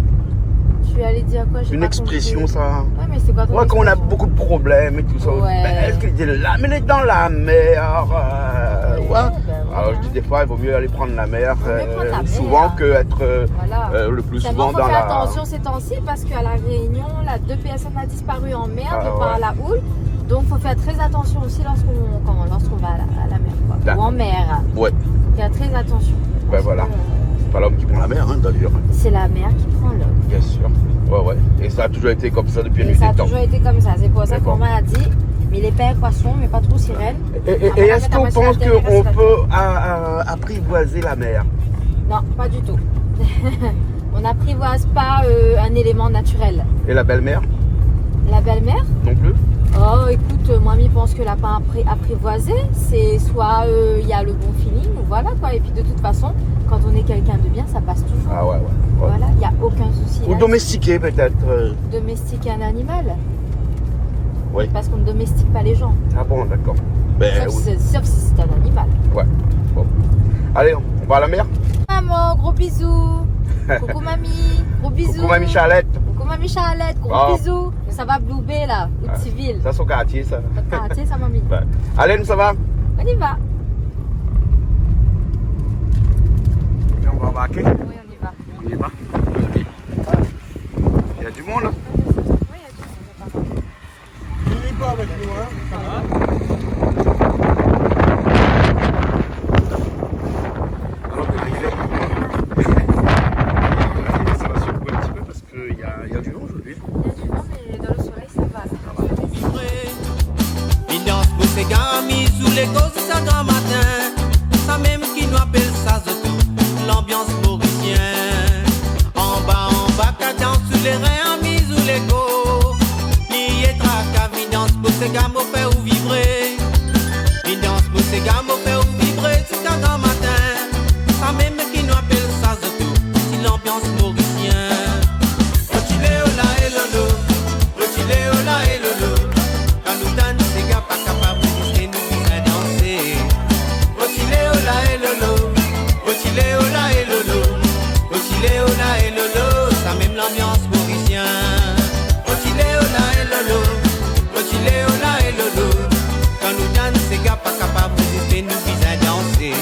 Tu allais dire quoi? J'ai Une pas expression, compris. ça. Ouais, mais c'est quoi ton Ouais, quand on a expression? beaucoup de problèmes et tout ça. Ouais. Ben, est-ce qu'il est là? Mais elle est dans la mer. Ouais, Ouais. ben Alors, voilà. je dis des fois, il vaut mieux aller prendre la mer Vaut mieux prendre la mer. souvent que être Voilà. le plus Seulement, souvent faut dans faire la. attention ces temps-ci parce qu'à la Réunion, là, 2 personnes ont disparu en mer Ah, de par ouais. la houle. Donc, faut faire très attention aussi lorsqu'on va à la mer, quoi. D'accord. Ou en mer. Ouais, Faut faire très attention. ben Parce voilà. que, C'est pas l'homme qui prend la mer, hein, d'ailleurs. c'est la mer qui prend l'homme. Bien sûr. Ouais. Et ça a toujours été comme ça depuis Et nuit ça a des temps. toujours été comme ça. C'est pour ça D'accord. qu'on m'a dit, mais les pères poissons, mais pas trop sirènes. Et est-ce qu'on pense qu'on peut apprivoiser la mer? Non, pas du tout. On n'apprivoise pas un élément naturel. Et la belle-mère? La belle-mère? Non plus? Oh, écoute, moi, je pense que la pas apprivoisé, c'est soit il y a le bon feeling, ou voilà quoi. Et puis de toute façon, quand on est quelqu'un de bien, ça passe toujours. Ah ouais. Voilà, il n'y a aucun souci. Ou là. domestiquer peut-être. Domestiquer un animal. Oui. Parce qu'on ne domestique pas les gens. Ah bon, d'accord. Ben Sauf, oui. sauf si c'est un animal. Ouais. Bon. Allez, on va à la mer? Maman, gros bisous. Coucou mamie, gros bisous. Coucou mamie Charlotte. Coucou mamie Charlotte, gros Oh. bisous. Ça va blouber là, ou de civil. Ça, c'est au quartier, ça. Ah, tu sais ça mamie. Ouais. Allez, nous, ça va? On y va. Et on va embarquer? Oui, on y va. On y va. Il y a du monde, là? Oui, il y a du monde. Il n'est pas avec nous, hein. Alors, ça va secouer un petit peu parce qu'il y a du vent aujourd'hui. Il y a du vent, mais dans le soleil, ça va. Minance pour ces gamis sous les causes de ça grand matin. Ça même qui nous appelle ça surtout l'ambiance mauricienne. En bas, cadence sous les reins, mis sous les go. Lié trac, minance pour ces gammes au fait ou vibrer. Minance pour ces gammes au fait ou vibrer, c'est un grand matin. Ça même qui nous appelle ça surtout c'est l'ambiance mauricienne. Retilé au la et lolo, retilé au la et lolo. Quand nous danse, ces gars pas capables de résister, nous faisons danser. Retilé au la et lolo, retilé au la et lolo, retilé au la et lolo. Ça même l'ambiance mauricienne. Retilé au la et lolo, retilé au la et lolo. Quand nous danse, ces gars pas capables de résister, nous faisons danser.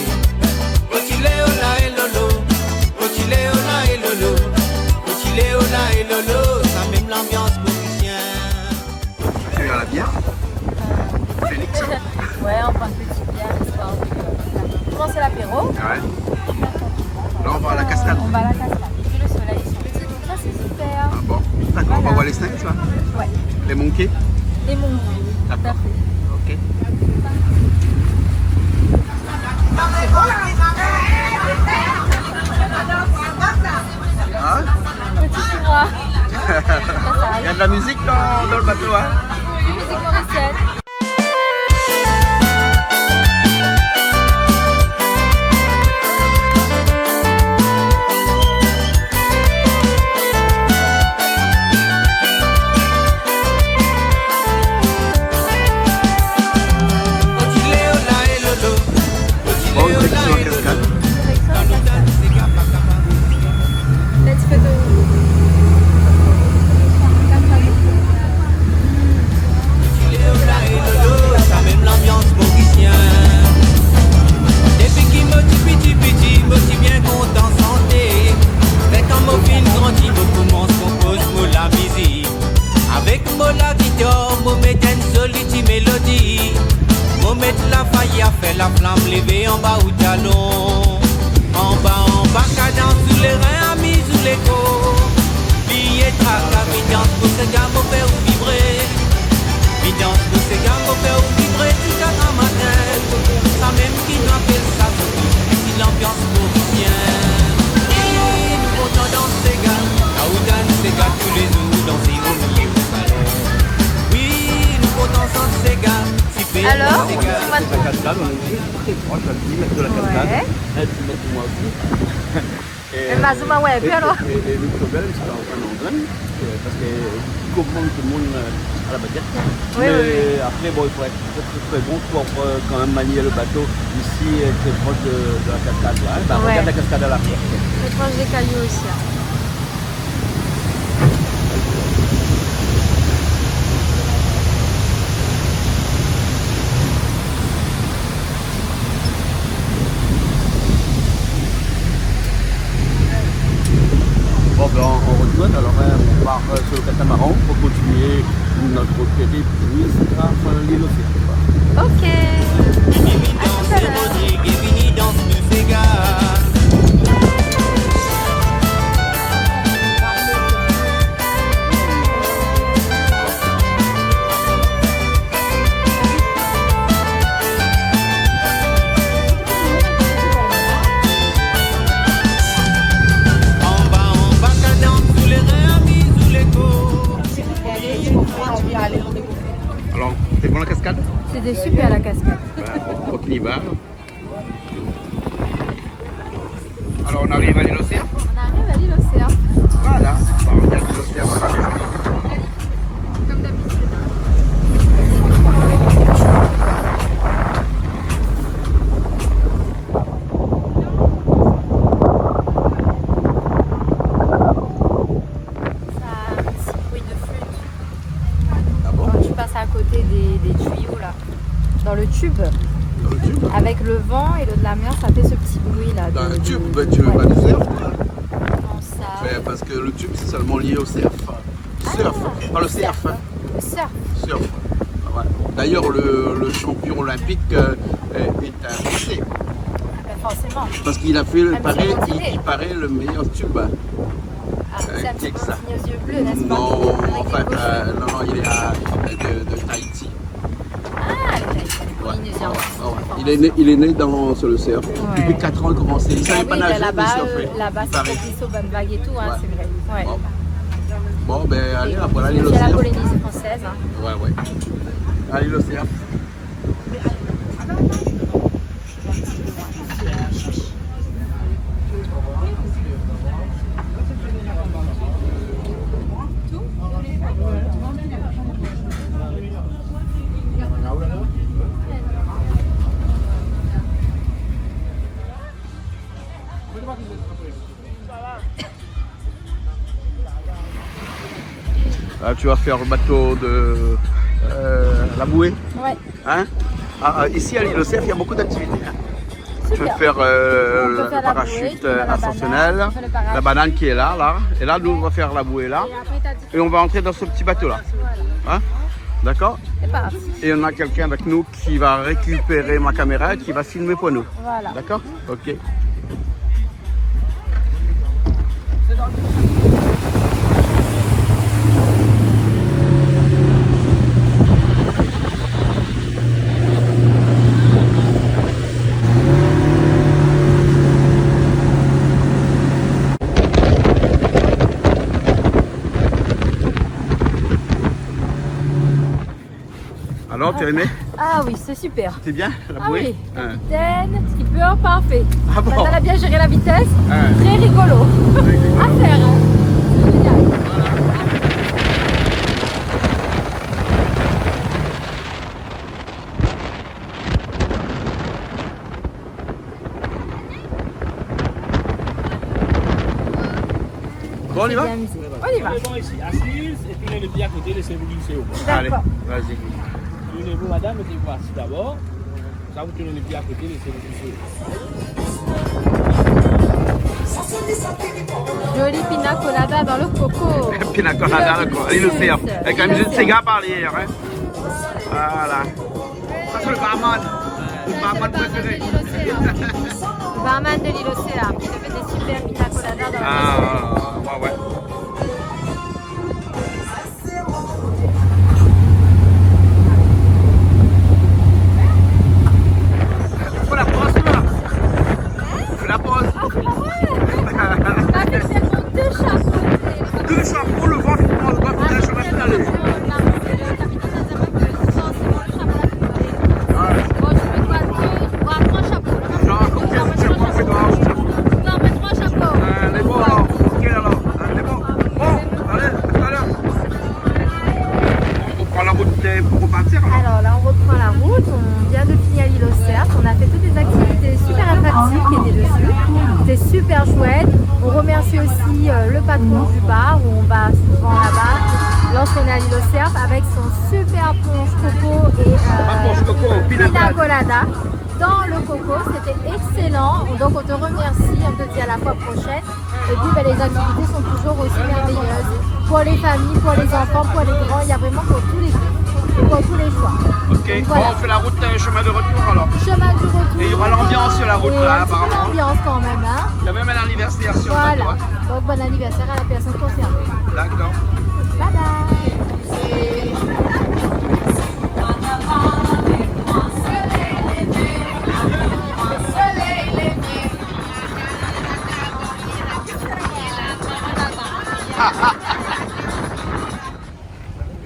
Retilé au la et lolo, retilé au la et lolo, retilé au la et lolo. Ça même l'ambiance mauricienne. Tu es à la bière? Félix? Ouais, on prend une petite bière histoire de commencer l'apéro. Ouais. Là, on va à la cascade. On va à la cascade. Et puis le soleil sorti, donc ça c'est super. Ah bon? D'accord, on va voir les snacks, là? Ouais. Les monkeys? Et mon D'accord. Ok. Ah? petit tournoi. Il y a de la musique dans le bateau, hein? Musique mauricienne. Retilé au la et lolo, retilé Bon, au la direction la et lolo. cascade. Quand nous danse, ces gars pas capables. Let's go to... Ça même l'ambiance mauricienne. Depuis qu'il me dit petit, me dit bien content santé. Mais quand mon fin grandit, me commence compose moi la musique. Avec moi la guitare, me met une jolie mélodie. Me met la faille à faire la flamme levée en bas au talon. En bas, cadence sous les reins, amis sous les côtes. Billet trac, ambiance pour ces gars, me faire vibrer. Minance pour ces gars, me faire vibrer. Alors, on est à la cascade, on est très proche à 10 mètres de la cascade. Ouais. 10 mètres de moi aussi. Elle m'a zoomé ouais, puis alors. Et le problème, c'est en graine, parce que commande tout le monde à la baguette. Oui, mais oui. après, bon, il faut être très bon pour quand même manier le bateau ici, très proche de la cascade. Là, hein. Bah, Ouais. regarde la cascade à l'arrière. Très proche des cailloux aussi. Hein. Bon, ben, on retourne, alors on part sur le catamaran pour continuer notre périple jusqu'à l'île Océan. Ok. Vini À tout à danse l'heure. Rodrigue, vini danse Buffega. En bas, cadence sous les reins, amis, sous les côtes. Alors, c'est bon la cascade? C'était super la cascade. Quand on y va. Alors, on arrive à l'île Océan. On arrive à l'île Océan. Voilà. Bon, on regarde l'île Océan. Comme d'habitude. Ça a un petit bruit de flûte. Ah bon? Quand tu passes à côté des tuyaux là. Dans le tube. Dans le tube? Avec le vent et de la mer, ça fait ce petit bruit là. Dans de- le tube, de- ben, tu veux ouais. pas du surf? Comment ça? Ben, parce que le tube, c'est seulement lié au surf. Surf, pas le surf. Hein. Le surf. Surf. Ah, ouais. D'ailleurs, le champion olympique est un Français. Ben, forcément. Parce qu'il a fait, Un petit continent. il paraît le meilleur tube. Ah, c'est un petit qu'est-ce que ça? continent aux yeux bleus, n'est-ce pas? Non, Avec en les fait, cochons. non, il est de Tahiti. Ah, les Ouais. Polynésiens. Ah ouais. Il est né sur le surf. Ouais. Depuis 4 ans, il commençait. Il ne savait Ah pas oui, nager, ben mais là-bas, il surfait. là-bas, Il c'est paraît. propice aux bonnes vagues et tout, hein, Ouais. c'est vrai. Ouais. Bon, ben allez, Et voilà l'île c'est la Océan. Polynésie française. Hein. Ouais, ouais. Allez, l'océan. Là, tu vas faire le bateau de la bouée. Ouais. Hein? Ici à l'île Océan, il y a beaucoup d'activités. Hein. Tu peux Super. faire On peut le faire la parachute bouée, tu peux faire la ascensionnel, banane, tu peux faire le la banane qui est là. Et là, nous, on va faire la bouée là. Et après, t'as dit Et on va entrer dans ce petit bateau là. Hein? D'accord? c'est parti. Et on a quelqu'un avec nous qui va récupérer ma caméra et qui va filmer pour nous. Voilà. D'accord? Ok. Alors, tu as aimé? Ah oui, c'est super. C'est bien la Ah bouée? oui, Hein. capitaine, skipper, parfait. Ah bon? Elle a bien géré la vitesse. Hein. Très rigolo. À faire. Hein. C'est génial. Bon, on y va? Bien amusé. On y va. Bon, ici, assise, et puis les pieds à côté, laissez-vous glisser au bord. Allez, D'accord. vas-y. Tournez-vous, madame, mettez-vous assis d'abord. Ça, vous tournez les pieds à côté, laissez-vous glisser au bord. Jolie pina colada dans le coco. Pina colada, à l'île Océan. Avec la musique de Sega par l'arrière. Hein. Voilà. Ça, c'est le barman. Le barman préféré. Le barman de l'île Océan qui te fait des super pina colada dans le Ah, ouais, ouais. Faut la pause, là. Fais la pause. Avec ses deux chapeaux. Deux chapeaux, le vent qui prend le vent qui prend le chemin final. Le capitaine des Amériques, c'est le chapeau là. faut partir. Alors là, on reprend la route. On vient de finir l'île aux Cerfs. On a fait toutes les activités super attractives qui étaient dessus. C'était super chouette. On remercie aussi le patron du bar où on va souvent là-bas lorsqu'on est à l'île aux Cerfs avec son super punch coco et pina colada dans le coco. C'était excellent. Donc on te remercie. On te dit à la fois prochaine. Et puis ben, les activités sont toujours aussi merveilleuses. Pour les familles, pour les enfants, pour les grands, il y a vraiment pour tous les goûts, pour tous les choix. Ok, voilà. bon, on fait la route chemin de retour alors. Chemin du retour. Et il y aura l'ambiance sur la route et là, un petit peu apparemment. l'ambiance quand même. Hein. Il y a même un anniversaire sur le Voilà. bateau. Hein. Donc bon anniversaire à la personne concernée. D'accord. Bye bye.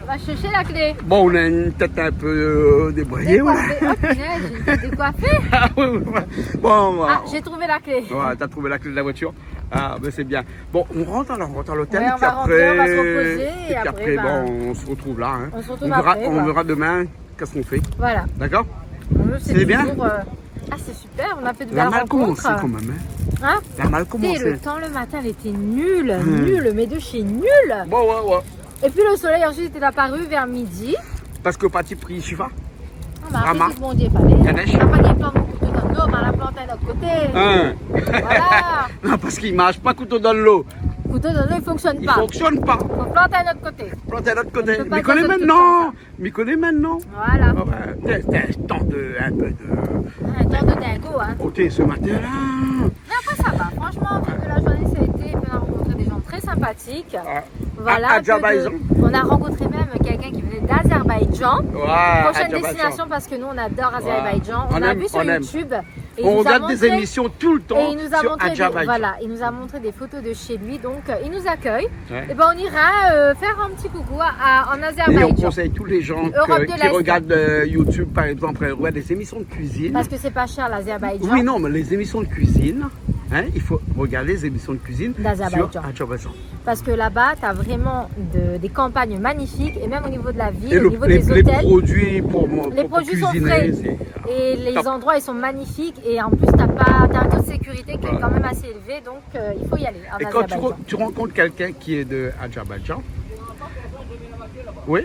On va chercher la clé. Bon, on a une tête un peu débrayée. Ouais. Décoiffée. Oh punaise, j'ai une tête décoiffée. Ah, ouais, ouais. Bon, Ah, j'ai trouvé la clé. ouais, t'as trouvé la clé de la voiture. Ah, ben c'est bien. Bon, on rentre alors, on rentre à l'hôtel. Ouais, on et puis va après, rentrer, on va se reposer, et puis après, bon, on se retrouve là. Hein. on se retrouve verra, après, on bah. verra demain qu'est-ce qu'on fait. Voilà. D'accord? C'est bien toujours, Ah, c'est super, on a fait de La belles mal rencontres. commencé quand même. Hein. Hein? La mal Et commencé. le temps le matin, elle était nulle, nulle, mais de chez nulle. Ouais, ouais, ouais. Et puis le soleil ensuite est apparu vers midi. Parce que parti pris Chifa. On a Rama. fait bon Dieu fallait. Ganesh. On n'a pas des plans de couteau dans l'eau, mais on a planté à notre côté. Hein. Voilà. Non, parce qu'il marche pas couteau dans l'eau. Le couteau dans l'eau, il fonctionne Il pas. fonctionne pas. Faut planter à notre côté. Planté à l'autre côté. On peut pas Mais connais faire ça tout maintenant. Mais connais maintenant. Voilà. Ah ouais. C'est un temps de. Un peu de. Un temps de dingo, hein. Côté ce matin-là. Mais après, ça va. Franchement, toute la journée, ça a été. On a rencontré des gens très sympathiques. Ah. Voilà. Azerbaïdjan. On a rencontré même quelqu'un qui venait d'Azerbaïdjan. Ouais, Prochaine Azerbaïdjan. destination parce que nous, on adore Azerbaïdjan. On On a aime, vu sur on aime. YouTube. Et il On nous a regarde des montré- émissions tout le temps Et il nous a sur montré Azerbaïdjan. voilà, il nous a montré des photos de chez lui, donc il nous accueille. Ouais. Et ben on ira faire un petit coucou en Et on Azerbaïdjan. conseille tous les gens Europe de qui l'Est. regardent YouTube, par exemple, regardent des émissions de cuisine. Parce que c'est pas cher l'Azerbaïdjan. Oui, non, mais les émissions de cuisine, hein, il faut regarder les émissions de cuisine D'Azerbaïdjan. sur Azerbaïdjan. Parce que là-bas, tu as vraiment des campagnes magnifiques et même au niveau de la ville, Et au niveau des les hôtels. produits pour Les produits sont cuisiner, frais. c'est- Et les top. endroits, ils sont magnifiques. Et en plus, tu as un taux de sécurité qui est quand même assez élevé. Donc, il faut y aller en Et quand Azerbaïdjan. tu rencontres quelqu'un qui est de Azerbaïdjan, oui,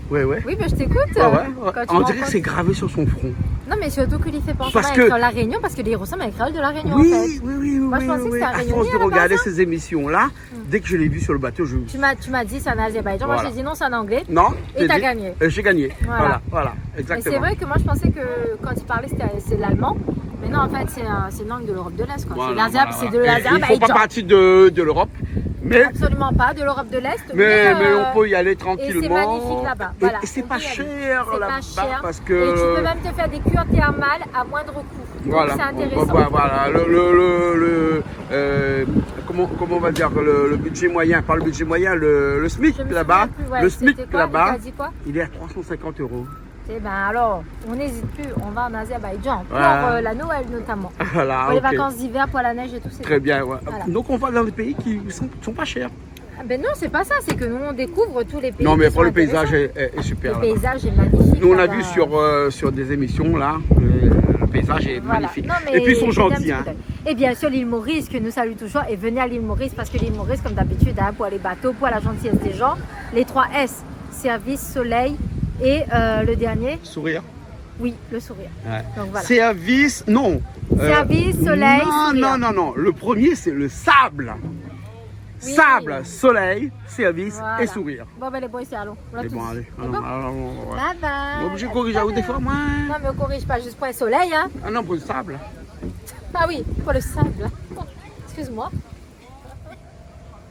oui, oui. Oui, mais je t'écoute. Ouais, ouais. Quand tu On dirait que rencontres- c'est gravé sur son front. Non, mais surtout qu'il y fait penser Parce à que- être La Réunion, parce qu'il ressemble à un créole de La Réunion, Oui, en fait. oui, oui, Moi, je oui, pensais que oui. c'était un À Réunionnais force à de la regarder base, hein. ces émissions-là, dès que je l'ai vu sur le bateau, je... Tu m'as dit c'est en Azerbaïdjan, moi Voilà. je t'ai dit non, c'est en anglais. Non, Et j'ai t'as dit- gagné. J'ai gagné. Voilà. Voilà, Mais exactement. c'est vrai que moi je pensais que quand il parlait c'est l'allemand. Mais non, en fait, c'est une langue de l'Europe de l'Est. Quoi. Voilà, C'est de voilà. Et Ils ne font pas l'Azerbaïdjan. partie de l'Europe, mais Absolument pas, de l'Europe de l'Est. Mais on peut y aller Et tranquillement. c'est magnifique là-bas. Et- Voilà, et c'est on pas peut y aller. cher C'est là-bas pas cher. parce Et tu que. peux même te faire des cures thermales à moindre coût. Donc Voilà. c'est intéressant. Voilà. Comment on va dire le budget moyen, pas le budget moyen, le SMIC Je me là-bas. souviens plus, ouais, Le SMIC c'était quoi, là-bas, t'as dit quoi il est à 350 €. Eh ben alors, on n'hésite plus, on va en Azerbaïdjan pour Ouais. la Noël notamment. Voilà, Pour les ok. vacances d'hiver, pour la neige et tout. c'est Très bon. bien. Ouais. Voilà. Donc on va dans des pays qui sont pas chers. Ah ben non, c'est pas ça, c'est que nous on découvre tous les pays. Non, mais qui pour sont le paysage intéressants. est super. Le là-bas. paysage est magnifique. Nous on a là-bas. vu sur des émissions là, le paysage est Voilà. magnifique. Non, mais Et puis ils sont jetez un gentils. petit Hein. coup d'œil. Et bien sûr l'île Maurice que nous salue toujours. Et venez à l'île Maurice parce que l'île Maurice, comme d'habitude, hein, pour les bateaux, pour la gentillesse des gens, les 3 S, service, soleil et le dernier, Sourire. oui, le sourire. Ouais. Donc voilà. Service, non. Service, soleil, non, sourire. non. Le premier, c'est le sable. Oui. Sable, soleil, service Voilà. et sourire. Bon ben les boys, c'est allons. On l'a Et tous bon, dit. allez. C'est Alors, bon alors, ouais. Bye bye. Bon, je corrige à vous des fois, moi. Non mais on corrige pas juste pour le soleil, hein. Ah non, pour le sable. Ah oui, pour le sable. Excuse-moi.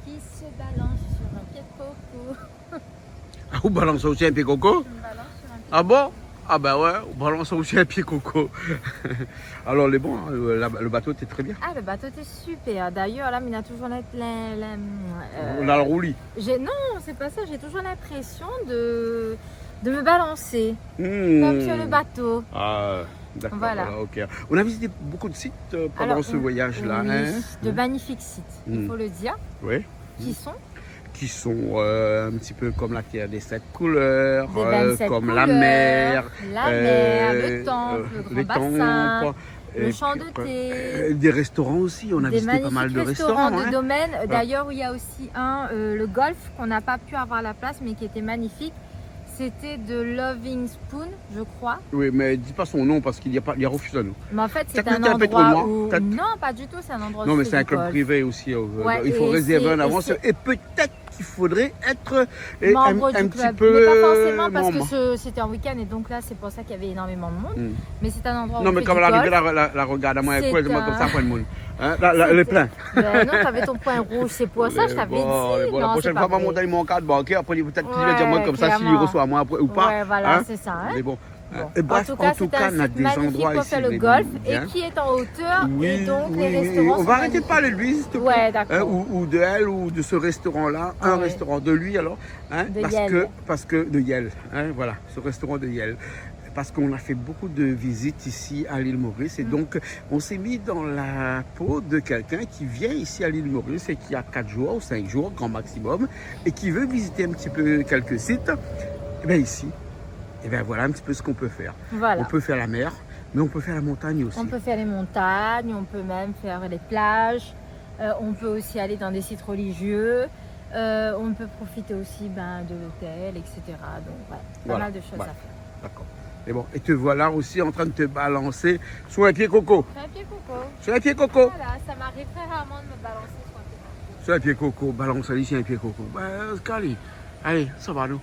Qui se balance sur un pied de coco. Ah, vous balancez aussi un pied coco? Ah bon? Ah ben ouais, vous balancez aussi un pied coco. Alors, les bons, hein, le bateau était très bien. Ah le bateau était super. D'ailleurs là, il a toujours On a le roulis. non, c'est pas ça. J'ai toujours l'impression de me balancer Hmm. comme sur le bateau. Ah, d'accord. Voilà. Voilà, ok. On a visité beaucoup de sites pendant Alors, ce voyage-là. Oui, Hein? de magnifiques sites, il Mm. faut le dire. Oui. Qui sont qui sont un petit peu comme la terre des 7 couleurs, Des 27 comme couleurs, la mer, le temple, le grand bassin, temples, le et champ de puis, thé. des restaurants aussi, on a Des visité pas mal de magnifiques restaurants. de hein. domaine. D'ailleurs, il y a aussi le golf qu'on n'a pas pu avoir la place, mais qui était magnifique. C'était de Loving Spoon, je crois. Oui, mais dis pas son nom parce qu'il y a refusé à nous. Mais en fait, c'est Peut-être un que t'es un peu trop endroit loin, où... peut-être. Non, pas du tout, c'est un endroit où Non, mais c'est c'est un du club golf. privé aussi. Ouais, il faut et réserver en c'est- avance. et Et peut-être qu'il faudrait être Membre du un club. petit peu Mais pas forcément parce membre. que c'était un week-end et donc là, c'est pour ça qu'il y avait énormément de monde. Mais c'est un endroit où Non, on mais fait comme du elle arrive, golf. la regarde à moi, C'est quoi, comme un- ça, point de monde. Hein, le plein. Ben non, t'avais ton point rouge, c'est pour ça, je t'avais dit. Bon, la Non, c'est prochaine pas fois, on va vrai. monter mon cadre bancaire. Après, peut-être qu'il va Ouais, dire moi comme ça, s'il clairement. reçoit moi après, ou pas. Ouais, voilà, hein. c'est ça. Hein. Mais bon. Bon. Et bref, en tout cas, on c'est a un site des magnifique endroits pour ici. faire le vraiment golf bien. et qui est en hauteur et donc les oui, restaurants on sont va arrêter de magnifiques. parler de lui, s'il te plaît. Ouais, d'accord. Ou de elle, ou de ce restaurant-là. Ah Un ouais. restaurant de lui, alors. Hein, De parce Yel. que de Yel. Hein, voilà, ce restaurant de Yel. Parce qu'on a fait beaucoup de visites ici à l'île Maurice. Et donc, on s'est mis dans la peau de quelqu'un qui vient ici à l'île Maurice et qui a 4 jours ou 5 jours, grand maximum, et qui veut visiter un petit peu quelques sites. Et bien ici, et bien voilà un petit peu ce qu'on peut faire. Voilà. On peut faire la mer, mais on peut faire la montagne aussi. On peut faire les montagnes, on peut même faire les plages, on peut aussi aller dans des sites religieux, on peut profiter aussi de l'hôtel, etc. Donc ouais, pas mal de choses à faire. D'accord. Et bon, et te voilà aussi en train de te balancer sur un pied coco. Sur un pied coco. Sur un pied coco. Voilà, ça m'arrive très rarement de me balancer sur un pied coco. Sur un pied coco, balance ici un pied coco. Ben, Scali. Allez, ça va nous.